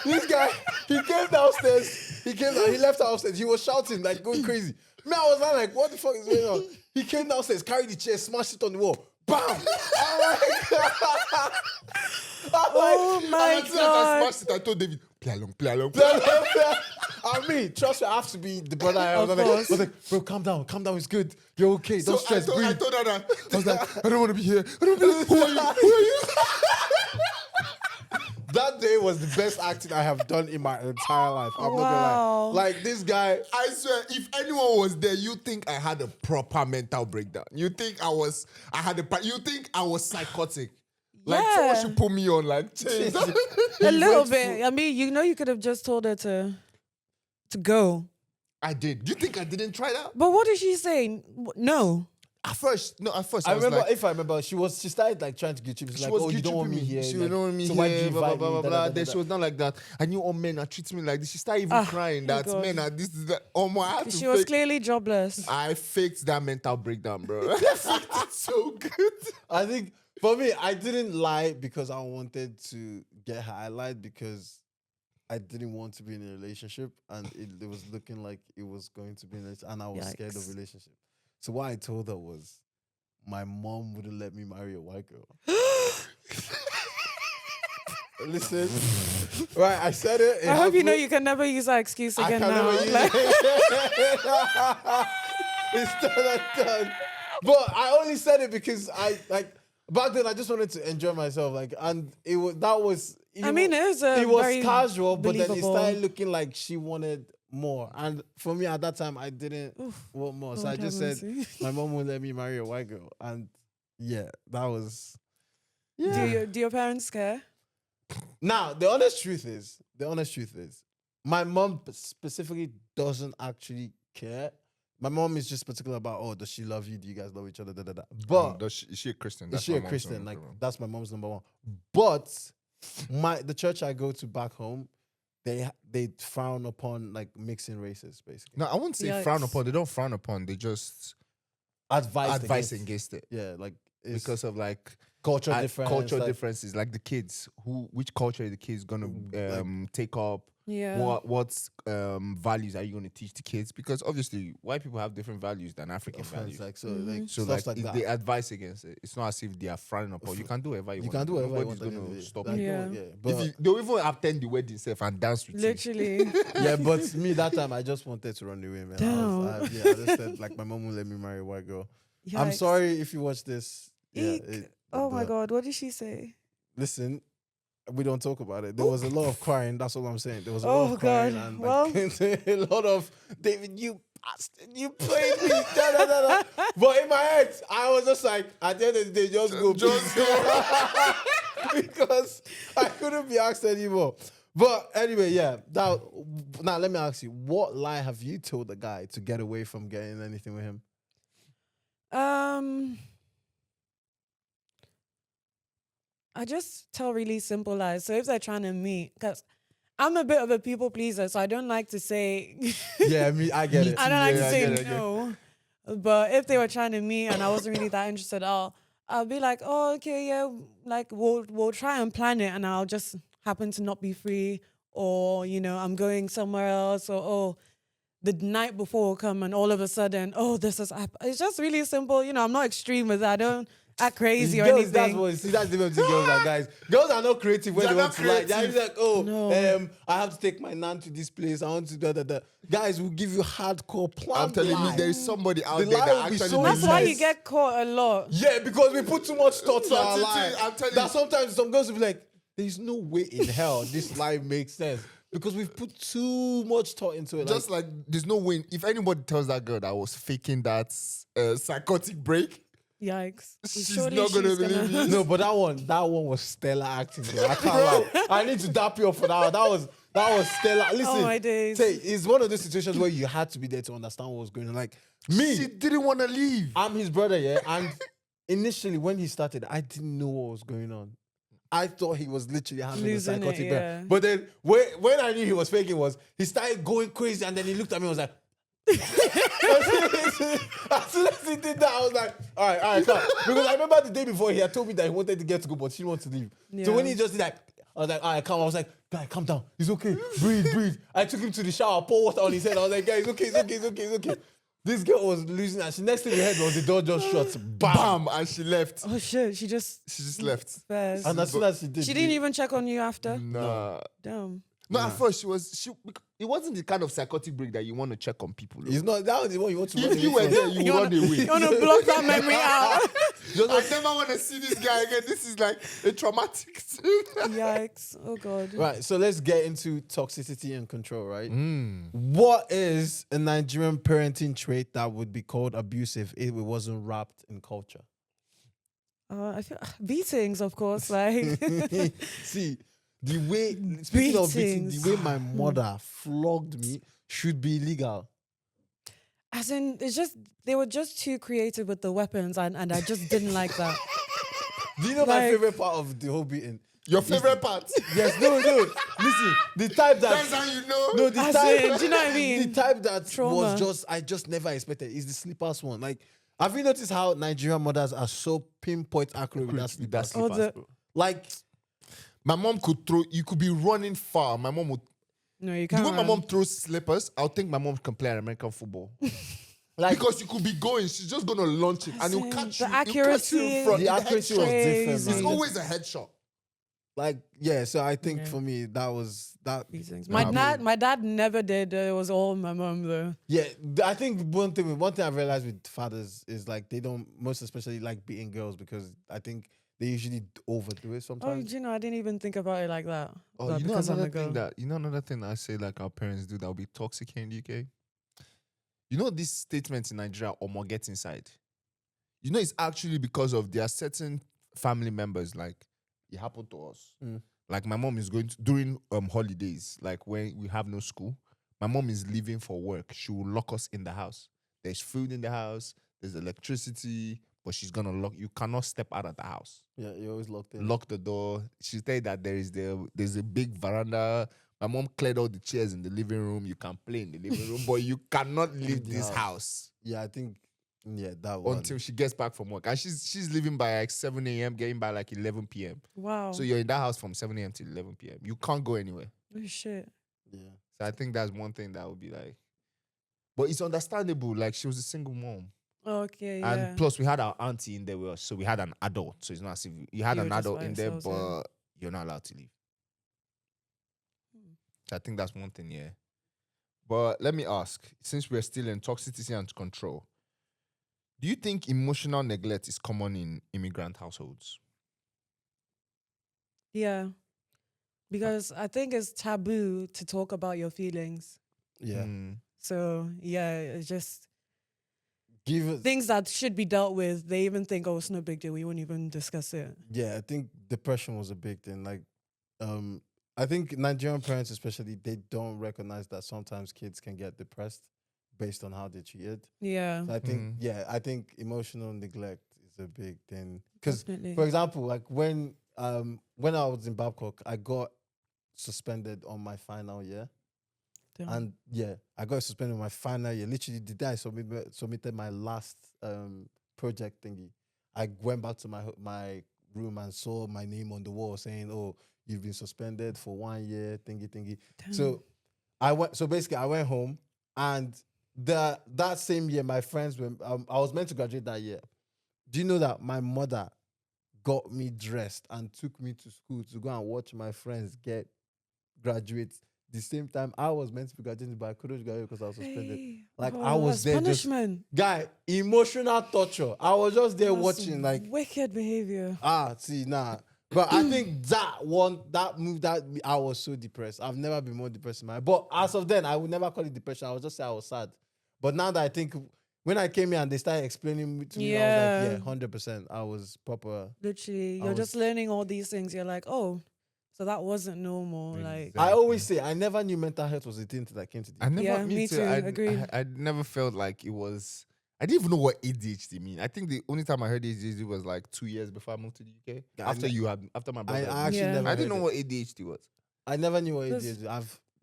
This guy, he came downstairs. He left upstairs. He was shouting, like going crazy. Me, I was like, what the fuck is going on? He came downstairs, carried the chair, smashed it on the wall. Bam! oh my and as soon as I god. smashed it, I told David, play along. I mean, trust me, I have to be the brother I am. I was like, bro, calm down, it's good. You're okay, don't stress, I breathe. told her that. I was like, I don't want to be here. Who are you? That day was the best acting I have done in my entire life. I'm not gonna Wow. lie. Like this guy. I swear, if anyone was there, you think I had a proper mental breakdown. You think I was psychotic. Like someone Yeah. should put me on like chains. A little bit. I mean, you could have just told her to go. I did. You think I didn't try that? But what did she say? No. At first I was remember, like, if I remember, she started like trying to get chips. she Like, was oh, you don't want me guilt-tripping here. She like, don't want me so why do here. you Blah, blah, invite blah, me? blah, Da, blah. da, da, Then da. she was not like that. I knew all men are treating me like this. She started even crying that God. men are this is that. Oh my! I had to She was fake- clearly jobless. I faked that mental breakdown, bro. I faked it so good. I think for me, I didn't lie because I wanted to get her. I lied because I didn't want to be in a relationship, and it was looking like it was going to be, and I was scared of Yikes. relationship. So what I told her was, my mom wouldn't let me marry a white girl. Listen, right? I said it. I hope you know you can never use that excuse I again can now. never use Like- it. It's done and done. But I only said it because I like back then I just wanted to enjoy myself. Like, and it was that was. I mean, it was very casual, but then it believable. started looking like she wanted more. And for me at that time, I didn't want more. So Lord I just have said, mercy. my mom won't let me marry a white girl. And yeah, that was. Do your parents care? Now, the honest truth is, my mom specifically doesn't actually care. My mom is just particular about, oh, does she love you? Do you guys love each other? Da, da, da. But is she a Christian? is she a Christian? Like, that's my mom's number one. But the church I go to back home, they frown upon like mixing races, basically. No, I won't say frown upon. They don't frown upon. They just advise against it. Yeah, like Because of like culture difference. cultural like, differences, like the kids, which culture are the kids gonna take up? Yeah. What values are you gonna teach the kids? Because obviously, white people have different values than African values. like so, like So stuff like, like that. they advise against it. It's not as if they are frowning upon. You can do whatever you want. You can do whatever you Nobody's want. gonna stop Like, you. Yeah. But They'll even attend the wedding self and dance with you. Literally. yeah, but me that time I just wanted to run away, man. I just said like my mom won't let me marry a white girl. I'm Yikes. sorry if you watch this. Eek. Oh my but God. What did she say? Listen, we don't talk about it. There was a lot of crying. That's all I'm saying. There was a lot Oh, of crying God. and Well. like, a lot of David, you bastard, you played me. Da, da, da, da. But in my head, I was just like, at the end of the day, just go, because I couldn't be asked anymore. But anyway, yeah. Now let me ask you, what lie have you told the guy to get away from getting anything with him? I just tell really simple lies. So if they're trying to meet, because I'm a bit of a people pleaser, so I don't like to say. Yeah, I get it. I don't like to I say get it. no. But if they were trying to meet and I wasn't really that interested, I'll be like, oh, okay, yeah, like we'll try and plan it, and I'll just happen to not be free, or I'm going somewhere else, or the night before will come and all of a sudden, this is. It's just really simple. I'm not extreme with that. I don't act crazy or Girls, anything. that's the difference between girls and guys. Girls are not creative when They're they not want to lie. They're creative. just like, oh, No. I have to take my nan to this place. I want to do that. Guys will give you hardcore plans. I'm telling you, there is somebody out The there lie that will be actually so That's why Yes. you get caught a lot. Yeah, because we put too much thought to our Thought lie. into it, I'm telling That you. sometimes some girls will be like, there's no way in hell this lie makes sense. Because we've put too much thought into it. Just like there's no way. If anybody tells that girl that I was faking that psychotic break, Yikes. She's Surely not gonna she's believe you. No, but that one was stellar acting, bro. I can't lie. I need to dap you up for that one. That was stellar. Listen, Oh my days. Tay, it's one of those situations where you had to be there to understand what was going on. Like me, She didn't want to leave. I'm his brother, yeah. And initially, when he started, I didn't know what was going on. I thought he was literally having Losing a psychotic it, break. yeah. But then when I knew he was faking was he started going crazy and then he looked at me and was like, as soon as he did that, I was like, all right, come. Because I remember the day before he had told me that he wanted to get to go, but she didn't want to leave. So when he just did that, I was like, all right, come. I was like, guy, calm down. He's okay. Breathe. I took him to the shower, pour water on his head. I was like, guy, it's okay. This girl was losing and next thing we heard was the door just shut. Bam, and she left. Oh shit, she just left. first. And as soon as she did, She didn't even check on you after? Nah. Damn. No, at first it wasn't the kind of psychotic break that you want to check on people. It's not that was the one you want to run If you away were from. there, you would run away. You want to block that memory out? I never want to see this guy again. This is like a traumatic thing. Yikes. Oh God. Right, so let's get into toxicity and control, right? What is a Nigerian parenting trait that would be called abusive if it wasn't wrapped in culture? I feel beatings, of course. Like See, the way, speaking of beating, Beatings. the way my mother flogged me should be illegal. as in, it's just they were just too creative with the weapons, and I just didn't like that. Do you know my Like- favorite part of the whole beating? Your favorite part? Yes, no. Listen, the type That's that. how you know. No, the As type. in, do you know what I mean? The type that Trauma. was I just never expected is the slippers one. Like, have you noticed how Nigerian mothers are so pinpoint accurate with that slippers? Oh, the- Like, My mom could throw. You could be running far. My mom would. No, you The can't. way my run. mom throws slippers, I'll think my mom can play American football. like Because you could be going, she's just gonna launch it, and it'll in, catch the you. It'll catch you accuracy- in front. the accuracy was Headshot. different, Crazy. It's man. always a headshot. Like, yeah. So I think Yeah. for me that was that. Beatings. Nah, My dad never did. It was all my mom though. Yeah, I think one thing I've realized with fathers is like they don't most especially like beating girls because I think they usually overdo it Oh, sometimes. do you know? I didn't even think about it like that. Oh, But you know because I'm a another thing girl. another thing I say like our parents do that will be toxic here in the UK. You know this statement in Nigeria, "Omo get inside." You know it's actually because of there are certain family members like it happened to us. Like my mom is going to during holidays, like when we have no school. My mom is leaving for work. She will lock us in the house. There's food in the house. There's electricity, but she's gonna lock. You cannot step out of the house. Yeah, you're always locked in. Lock the door. She said that there's a big veranda. My mom cleared all the chairs in the living room. You can play in the living room, but you cannot leave the this house. house Yeah, I think that one. until she gets back from work. And she's leaving by like 7 a.m., getting by like 11 p.m. Wow. So you're in that house from 7 a.m. till 11 p.m. You can't go anywhere. Oh shit. Yeah. So I think that's one thing that would be like, but it's understandable. Like she was a single mom. Okay. Yeah. And plus, we had our auntie in there with us, so we had an adult. So it's not as if you had You an were just adult by in there, yourselves, yeah. but you're not allowed to leave. So I think that's one thing, yeah. But let me ask, since we're still in toxicity and control, do you think emotional neglect is common in immigrant households? Yeah. Because I think it's taboo to talk about your feelings. Yeah. Mm. So yeah, it's just Give it. things that should be dealt with. They even think, oh, it's no big deal. We won't even discuss it. Yeah, I think depression was a big thing. Like, I think Nigerian parents, especially, they don't recognize that sometimes kids can get depressed based on how they're treated. Yeah. So I think, I think emotional neglect is a big thing. Because, Definitely. for example, like when I was in Babcock, I got suspended on my final year. Damn. And yeah, I got suspended on my final year. Literally, the day I submitted my last project thingy, I went back to my room and saw my name on the wall saying, "Oh, you've been suspended for 1 year." Thingy. Damn. So I went. So basically, I went home, and that same year, my friends were. I was meant to graduate that year. Do you know that my mother got me dressed and took me to school to go and watch my friends graduate? The same time I was meant to be graduating, but I couldn't graduate because I was suspended. Hey. Like, Oh, I was that's there just- punishment. Guy, emotional torture. I was just there That's watching, like, wicked behavior. see, nah. But I think that move, I was so depressed. I've never been more depressed in my life. But as of then, I would never call it depression. I would just say I was sad. But now that I think when I came here and they started explaining to me, I was like, 100%. I was proper. Literally, you're just learning all these things. You're like, oh, so that wasn't normal. Like, I always say, I never knew mental health was a thing that came to the I never, Yeah, me too, agree. I never felt like it was. I didn't even know what ADHD mean. I think the only time I heard ADHD was like 2 years before I moved to the UK. After my brother. I actually Yeah. never. I didn't know heard what ADHD was. it. I never knew what it This- did.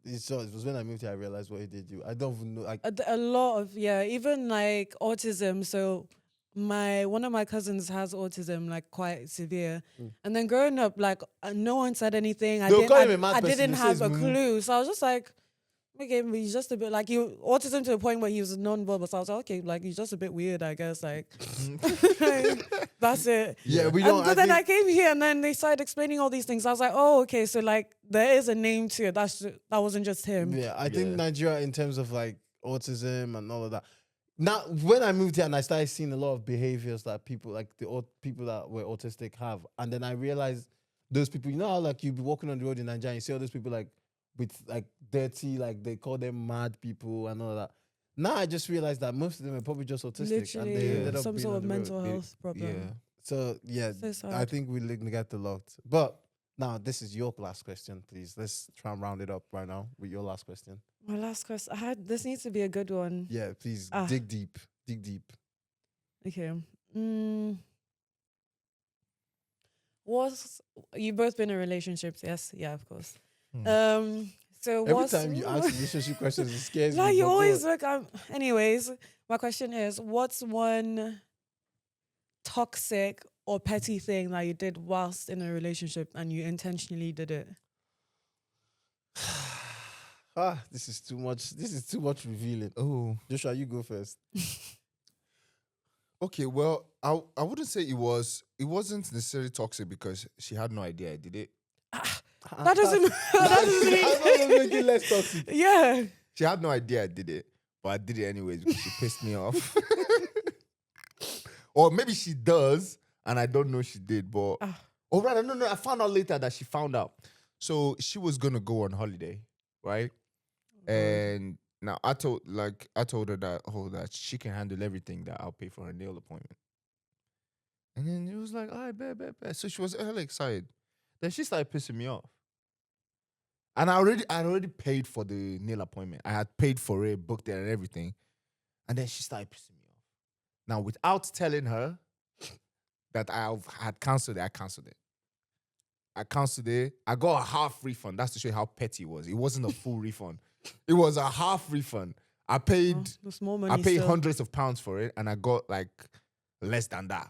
It was when I moved here I realized what it did. I don't even know. Like, a lot of even like autism. So one of my cousins has autism, like quite severe. And then growing up, like no one said anything. They'll call him a mad I person. didn't They say have it's a mumu. clue. So I was just like, okay, he's just a bit like you autism to the point where he was non-verbal. So I was like, okay, like he's just a bit weird, I guess. Like that's it. yeah, we don't. But then I came here and then they started explaining all these things. I was like, oh, okay, so like there is a name to it. That wasn't just him. Yeah, I think Yeah. Nigeria in terms of like autism and all of that. Now, when I moved here and I started seeing a lot of behaviors that people like people that were autistic have, and then I realized those people, you know how like you be walking on the road in Nigeria, and you see all those people like with like dirty, like they call them mad people and all that. Now I just realized that most of them are probably just autistic and they Literally, ended up some being sort on of the road. mental health problem. Yeah. So yeah, So sad. I think we get the locked. But now this is your last question, please. Let's try and round it up right now with your last question. My last question. This needs to be a good one. Yeah, please Ah. dig deep. Dig deep. Okay. You both been in relationships? Yes. Yeah, of course. So Every what's time you ask relationship questions, it scares like me. you but always go on. look. Anyways, my question is, what's one toxic or petty thing that you did whilst in a relationship and you intentionally did it? This is too much. This is too much revealing. Oh. Joshua, you go first. Okay, well, I wouldn't say it wasn't necessarily toxic because she had no idea I did it. That doesn't. that doesn't That make it less toxic. yeah. She had no idea I did it, but I did it anyways because she pissed me off. Or maybe she does, and I don't know she did, but or rather, no, I found out later that she found out. So she was gonna go on holiday, right? And now I told her that she can handle everything, that I'll pay for her nail appointment. And then it was like, all right, bet. So she was hella excited. Then she started pissing me off. And I already paid for the nail appointment. I had paid for it, booked it and everything. And then she started pissing me off. Now, without telling her that I had cancelled it, I cancelled it. I got a half refund. That's to show you how petty it was. It wasn't a full refund. It was a half refund. I paid That's more money. I paid still. hundreds of pounds for it, and I got like less than that.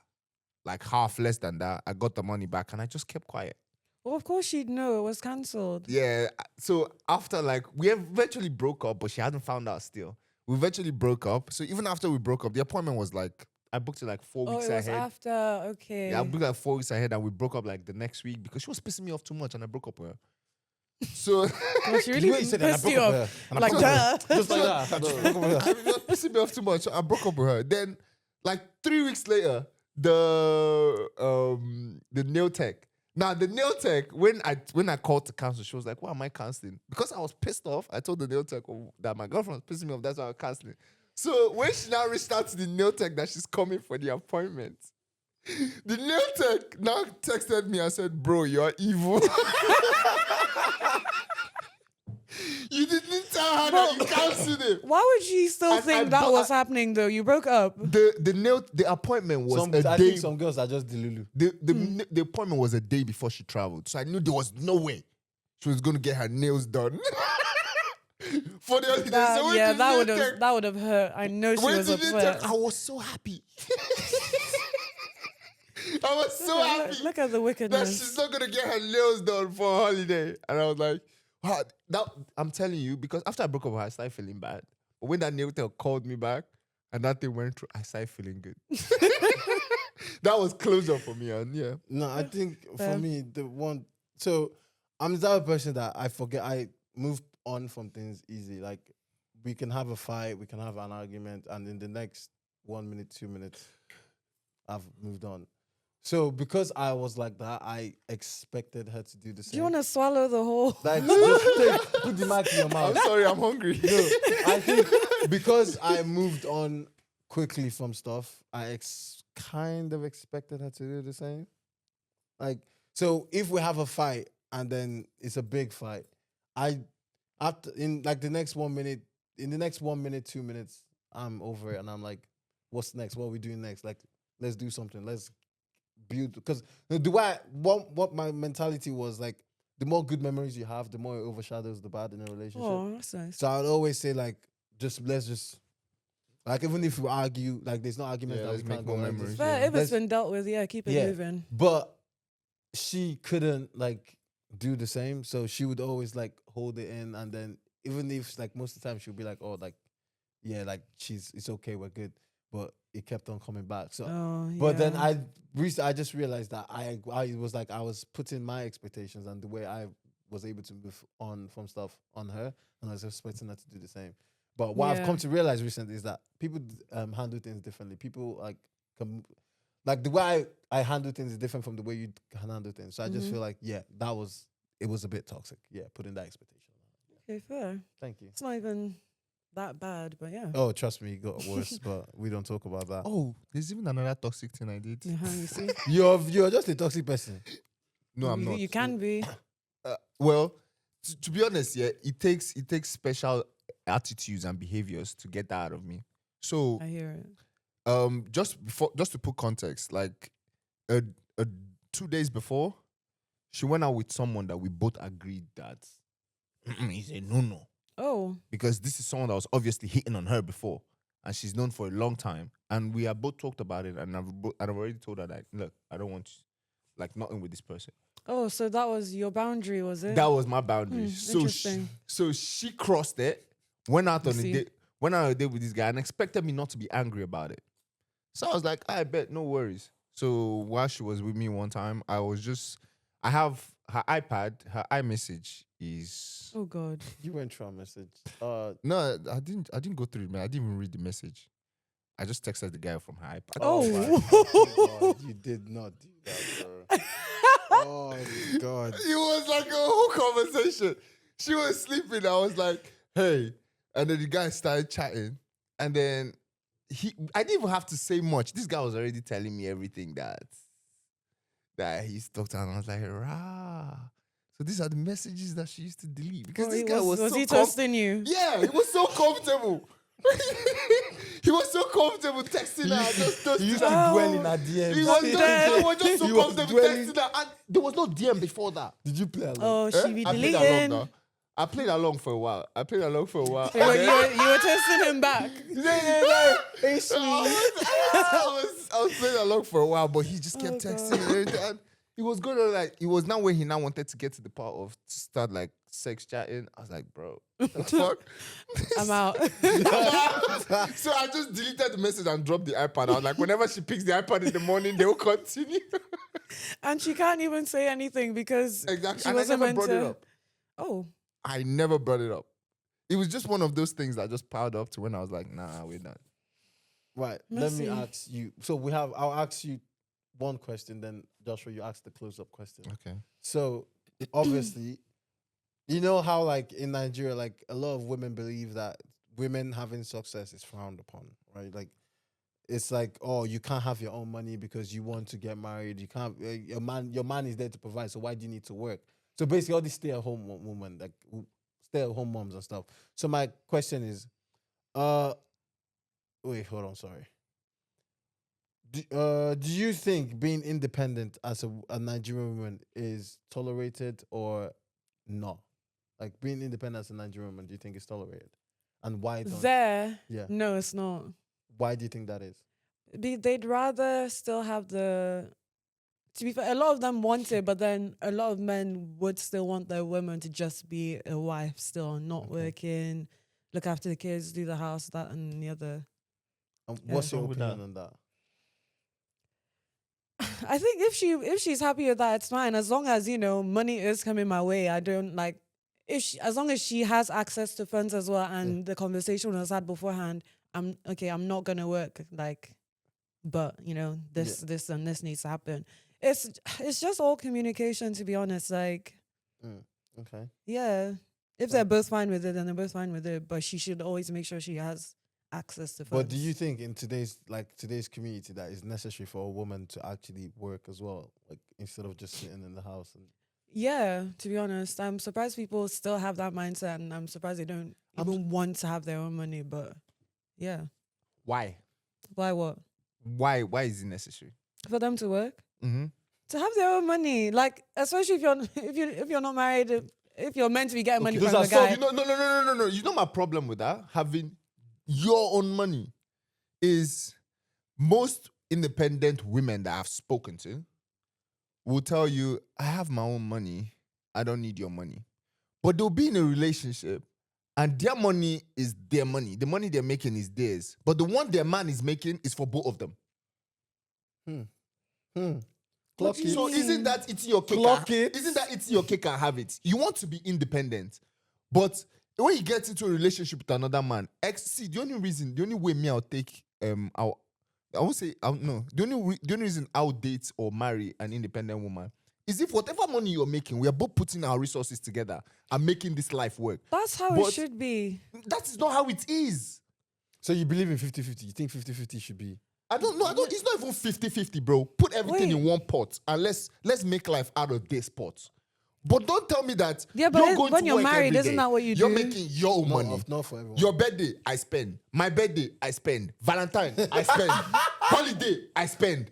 Like half less than that. I got the money back and I just kept quiet. Well, of course she'd know it was cancelled. Yeah. So after we eventually broke up, but she hadn't found out still. We eventually broke up. So even after we broke up, the appointment was like, I booked it like 4 weeks it was ahead. after. Okay. Yeah, I booked like 4 weeks ahead and we broke up like the next week because she was pissing me off too much and I broke up with her. So Well, she really You said that, pissed I you broke up off. with her, and I Like broke up that. with her. Just like that. I just broke up with her. I mean, it was pissing me off too much. So I broke up with her. Then, like 3 weeks later, the nail tech. Now the nail tech, when I called to cancel, she was like, "Why am I canceling?" Because I was pissed off. I told the nail tech that my girlfriend was pissing me off. That's why I was canceling. So when she now reached out to the nail tech that she's coming for the appointment, the nail tech now texted me and said, "Bro, you're evil." You didn't tell her that you canceled it. Why would she still And think I that bought- was happening though? You broke up. The appointment was I a day. think some girls are just delulu. The appointment was a day before she traveled, so I knew there was no way she was going to get her nails done for the holiday. So when the nail tech- that would have hurt. I know she when was the nail upset. tech- I was so happy. I was so happy Look at the that wickedness. she's not gonna get her nails done for a holiday, and I was like, wow, that I'm telling you, because after I broke up with her, I started feeling bad. But when that nail tech called me back and that thing went through, I started feeling good. That was closure for me, and yeah. No, I think for Fair. me, the one. So I'm the type of person that I forget. I move on from things easy. Like we can have a fight, we can have an argument, and in the next 1 minute, 2 minutes, I've moved on. So because I was like that, I expected her to do the same. Do you want to swallow the whole? Like just put the mic in your mouth. I'm sorry, I'm hungry. No, I think because I moved on quickly from stuff. I kind of expected her to do the same. Like, so if we have a fight and then it's a big fight, I after in like the next 1 minute, in the next 1 minute, 2 minutes, I'm over it and I'm like, what's next? What are we doing next? Like, let's do something. Let's build, because the way what my mentality was like, the more good memories you have, the more it overshadows the bad in a relationship. Oh, that's nice. So I'd always say like, let's just like, even if we argue, like there's no argument Yeah, that let's we make can't more go. Like, memories. Fair, Yeah. if it's been dealt with, yeah, keep it moving. But she couldn't like do the same, so she would always like hold it in, and then even if like most of the time she would be like, oh, like yeah, like it's okay, we're good, but it kept on coming back. So, but then I just realized that I was like, I was putting my expectations and the way I was able to move on from stuff on her, and I was expecting her to do the same. But what I've come to realize recently is that people handle things differently. People like the way I handle things is different from the way you can handle things. So I just feel like, yeah, it was a bit toxic. Yeah, putting that expectation on. Okay, fair. Thank you. It's not even that bad, but yeah. Oh, trust me, it got worse, but we don't talk about that. Oh, there's even another toxic thing I did. You see? You're just a toxic person. No, I'm not. You can be. Well, to be honest, yeah, it takes special attitudes and behaviors to get that out of me. So, I hear it. just to put context, like, 2 days before, she went out with someone that we both agreed that he's a no. Oh. Because this is someone that was obviously hitting on her before, and she's known for a long time. And we have both talked about it, and I've already told her that, look, I don't want like nothing with this person. Oh, so that was your boundary, was it? That was my boundary. Interesting. So she crossed it, went out on a date with this guy, and expected me not to be angry about it. So I was like, I bet, no worries. So while she was with me one time, I have her iPad, her iMessage is. Oh God. You went through a message. No, I didn't go through it, man. I didn't even read the message. I just texted the guy from her iPad. Oh. My God, you did not do that, bro. Oh God. It was like a whole conversation. She was sleeping. I was like, hey. And then the guy started chatting. And then I didn't even have to say much. This guy was already telling me everything that he stuck to. And I was like, rah. So these are the messages that she used to delete. Because this guy was so he toasting you? Yeah, he was so comfortable. He was so comfortable texting her. He used to dwell in her DMs. He was just so comfortable texting her. And there was no DM before that. Did you play along? Oh, she be I played along deleting. now. I played along for a while. You were testing him back. It's me. I was playing along for a while, but he just kept texting and everything. And he was going to it was now when he now wanted to get to the part of to start like sex chatting. I was like, bro, what the fuck? I'm out. So I just deleted the message and dropped the iPad. I was like, whenever she picks the iPad in the morning, they will continue. And she can't even say anything because Exactly. she And wasn't I never meant brought to. it up. Oh. I never brought it up. It was just one of those things that just piled up to when I was like, nah, we're done. Right. Messy. Let me ask you. So I'll ask you one question, then Joshua, you ask the close-up question. Okay. So obviously, you know how like in Nigeria, like a lot of women believe that women having success is frowned upon, right? Like it's like, oh, you can't have your own money because you want to get married. You can't. Your man is there to provide. So why do you need to work? So basically, all these stay-at-home women, like stay-at-home moms and stuff. So my question is, wait, hold on, sorry. Do you think being independent as a Nigerian woman is tolerated or not? Like being independent as a Nigerian woman, do you think it's tolerated? And why don't? Yeah. No, it's not. Why do you think that is? They'd rather still have to be fair, a lot of them want it, but then a lot of men would still want their women to just be a wife still, not working, look after the kids, do the house, that and the other. What's your opinion on that? I think if she's happy with that, it's fine. As long as, money is coming my way. I don't like as long as she has access to funds as well and the conversation was had beforehand, I'm not gonna work but this and this needs to happen. It's just all communication, to be honest. Like okay. Yeah. If they're both fine with it, then they're both fine with it. But she should always make sure she has access to funds. But do you think in today's community that it's necessary for a woman to actually work as well, like instead of just sitting in the house? And Yeah, to be honest, I'm surprised people still have that mindset, and I'm surprised they don't even want to have their own money. But yeah, Why? why what? Why is it necessary? For them to work, Mm-hmm. to have their own money, like especially if you're not married, if you're meant to be getting money those from are a guy. No. You know my problem with that? Having your own money is most independent women that I've spoken to will tell you, I have my own money. I don't need your money. But they'll be in a relationship and their money is their money. The money they're making is theirs. But the one their man is making is for both of them. Clock it. So isn't that eating your cake? Clock it. Isn't that eating your cake and have it? You want to be independent. But when you get into a relationship with another man, the only way me I'll take I won't say no. The only reason I'll date or marry an independent woman is if whatever money you're making, we are both putting our resources together and making this life work. That's how it should be. That is not how it is. So you believe in 50-50? You think 50-50 should be? I don't know. It's not even 50-50, bro. Put everything in one pot and let's make life out of this pot. But don't tell me that when you're married, isn't that what you You're do? making your own money. Not for everyone. Your birthday, I spend. My birthday, I spend. Valentine, I spend. Holiday, I spend.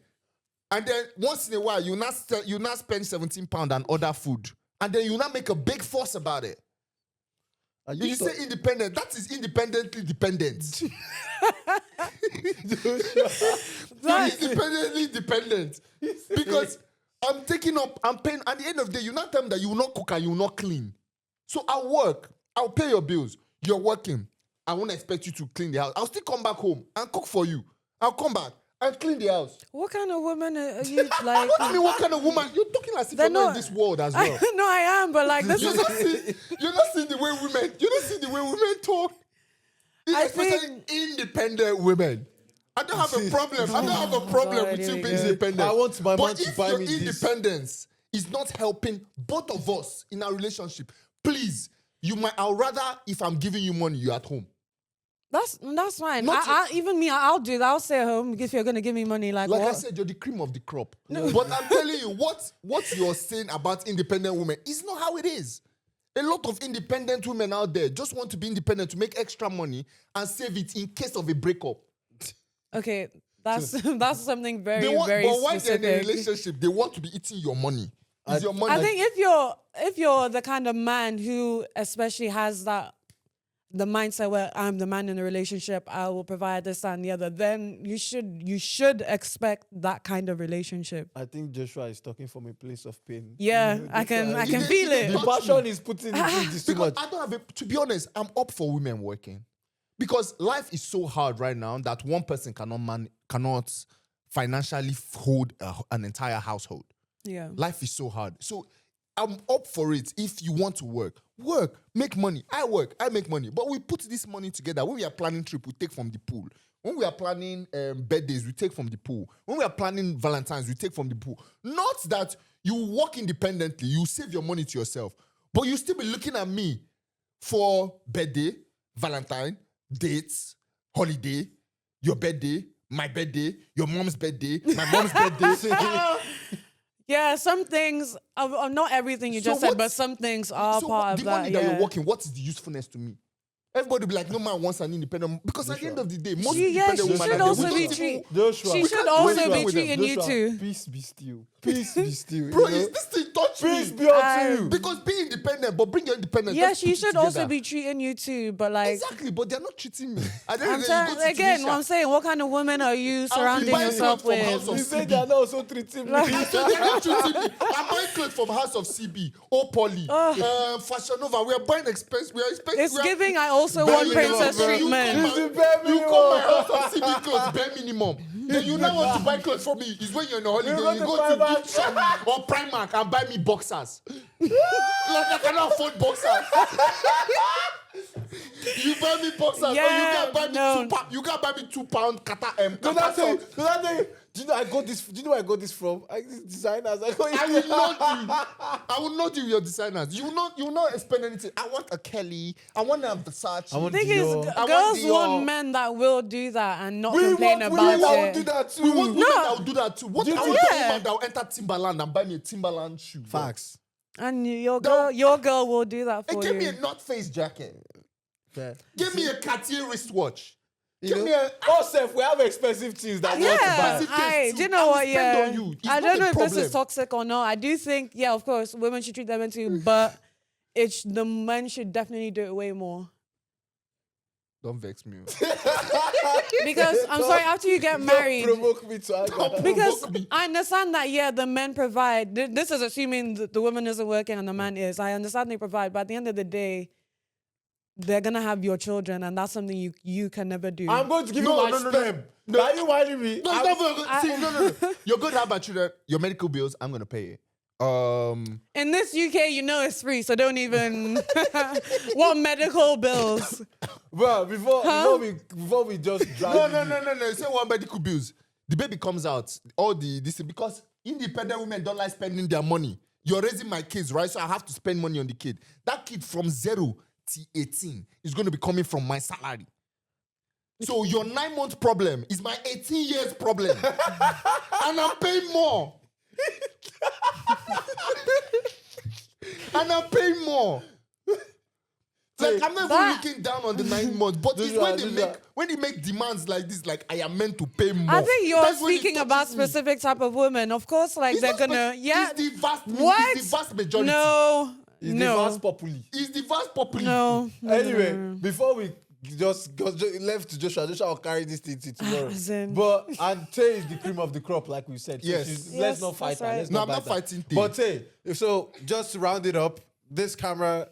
And then once in a while, you not spend £17 on other food. And then you not make a big fuss about it. You say independent, that is independently dependent. Independently dependent. Because I'm paying. At the end of the day, you not tell me that you will not cook and you will not clean. So I'll work. I'll pay your bills. You're working. I won't expect you to clean the house. I'll still come back home and cook for you. I'll come back and clean the house. What kind of woman are you like? What do you mean, what kind of woman? You're talking as if you're not in this world as well. No, I am, but like this You're is. not seeing the way women. You don't see the way women talk. Especially independent women. I don't have a problem. I don't have a problem with you being independent. I want my man to if buy your me this. independence is not helping both of us in our relationship, please, I'll rather if I'm giving you money, you're at home. That's fine. I'll do that. I'll stay at home if you're gonna give me money. Like what? I said, you're the cream of the crop. But I'm telling you, what you're saying about independent women is not how it is. A lot of independent women out there just want to be independent to make extra money and save it in case of a breakup. Okay, that's something very But why they're specific. in a relationship, they want to be eating your money. It's your money. I think if you're the kind of man who especially has the mindset where I'm the man in a relationship, I will provide this and the other, then you should expect that kind of relationship. I think Joshua is talking from a place of pain. Yeah, I can feel it. The passion is putting into this too much. I don't have to be honest, I'm up for women working. Because life is so hard right now that one person cannot financially hold an entire household. Yeah. Life is so hard. So I'm up for it. If you want to work, make money. I work, I make money. But we put this money together. When we are planning trip, we take from the pool. When we are planning birthdays, we take from the pool. When we are planning Valentine's, we take from the pool. Not that you work independently, you save your money to yourself, but you still be looking at me for birthday, Valentine, dates, holiday, your birthday, my birthday, your mom's birthday, my mom's birthday. Yeah, some things, not everything you just said, but some things are part of that. The money that you're working, what is the usefulness to me? Everybody be like, no man wants an independent, because at the end of the day, most independent women should also be She should also be treating you too. Peace be still. Peace be still. Bro, is this thing touch me? Peace be unto you. Because be independent, but bring your independence. Yeah, Let's she put it should together. also be treating you too, but like Exactly, but they're not treating me. At the end I'm of the day, you go to again, Tunisia, what I'm saying, what kind of women are you I'll surrounding buy yourself clothes from with? House of You say CB. they are not also treating me. So they're not treating me. I'm buying clothes from House of CB, Poly, Fashion Nova. We are buying expensive. It's giving I also Bare want minimum, princess bro. treatment. You come my house of CB clothes, bare minimum. Then you now want to buy clothes for me. Is when you're on a holiday, go you to go to Primark. gift shop or Primark and buy me boxers. Like I cannot afford boxers. You buy me boxers, Yeah, or you can buy me no. you can buy me £2 kata So that's it. Do you know I got this? Do you know where I got this from? Designers. I will not do. I will not do your designers. You will not spend anything. I want a Kelly. I want a Versace. I want Thing is, Dior. I want girls Dior. want men that will do that and not We complain want about women that it. will do that too. We want women that will do that too. What Do I you want think- a Yeah. woman that will enter Timberland and buy me a Timberland shoe. bro. Facts. And your girl will do that And for give me a you. North Face jacket. Fair. Give me a Cartier wristwatch. You Give know, me a. ourselves, we have expensive things that we want to Yeah, buy. buy. do you I know will what? spend Yeah, on you. It's I not don't a know if this problem. is toxic or not. I do think, yeah, of course, women should treat the men too, but the men should definitely do it way more. Don't vex me. Because I'm sorry, after you get married, Don't provoke me to anger. because provoke me. I understand that, yeah, the men provide. This is assuming that the woman isn't working and the man is. I understand they provide, but at the end of the day, they're gonna have your children, and that's something you can never do. I'm going to give No, you my no, no, no. sperm. Are you whining me? No, it's not for see, no. You're going to have my children. Your medical bills, I'm gonna pay it. In this UK, you know it's free, so don't even what medical bills. Well, before we just drag No. Say one medical bills. The baby comes out. All this because independent women don't like spending their money. You're raising my kids, right? So I have to spend money on the kid. That kid from 0 to 18 is going to be coming from my salary. So your 9-month problem is my 18 years problem. And I'm paying more. And I'm paying more. Like I'm not even looking down on the 9 months, but it's when they make demands like this, like I am meant to pay more. I think you're That's when it speaking about touches me. specific type of women. Of course, like It's they're not gonna, yeah. It's the vast, What? It's the vast majority. No, It's no, the vast populi. It's the vast population. no. Anyway, before we just go left to Joshua will carry this thing to tomorrow. As in- But and Tay is the cream of the crop, like we said. So Yes. let's Yes, not fight that's her. right. Let's No, not I'm not bite her. fighting Tay. But Tay, so just to round it up, this camera,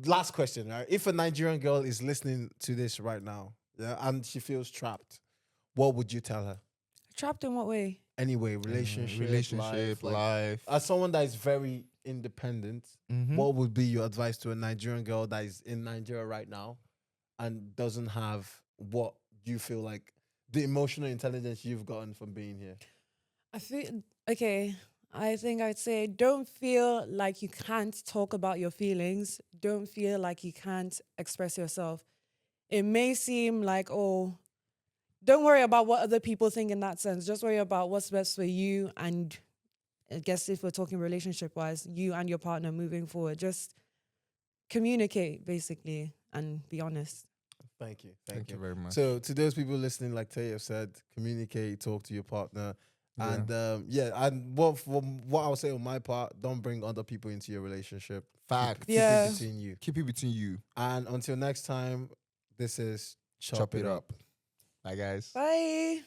last question, right? If a Nigerian girl is listening to this right now, yeah, and she feels trapped, what would you tell her? Trapped in what way? Anyway, relationship, life. life. As someone that is very independent, what would be your advice to a Nigerian girl that is in Nigeria right now and doesn't have what you feel like the emotional intelligence you've gotten from being here? I think I'd say don't feel like you can't talk about your feelings. Don't feel like you can't express yourself. It may seem like, oh, don't worry about what other people think in that sense. Just worry about what's best for you. And I guess if we're talking relationship wise, you and your partner moving forward, just communicate basically and be honest. Thank you. Thank you very much. So to those people listening, like Tay have said, communicate, talk to your partner. And and what I would say on my part, don't bring other people into your relationship. Fact. Keep Yeah. it between you. Keep it between you. And until next time, this is Chop it up. Bye, guys. Bye.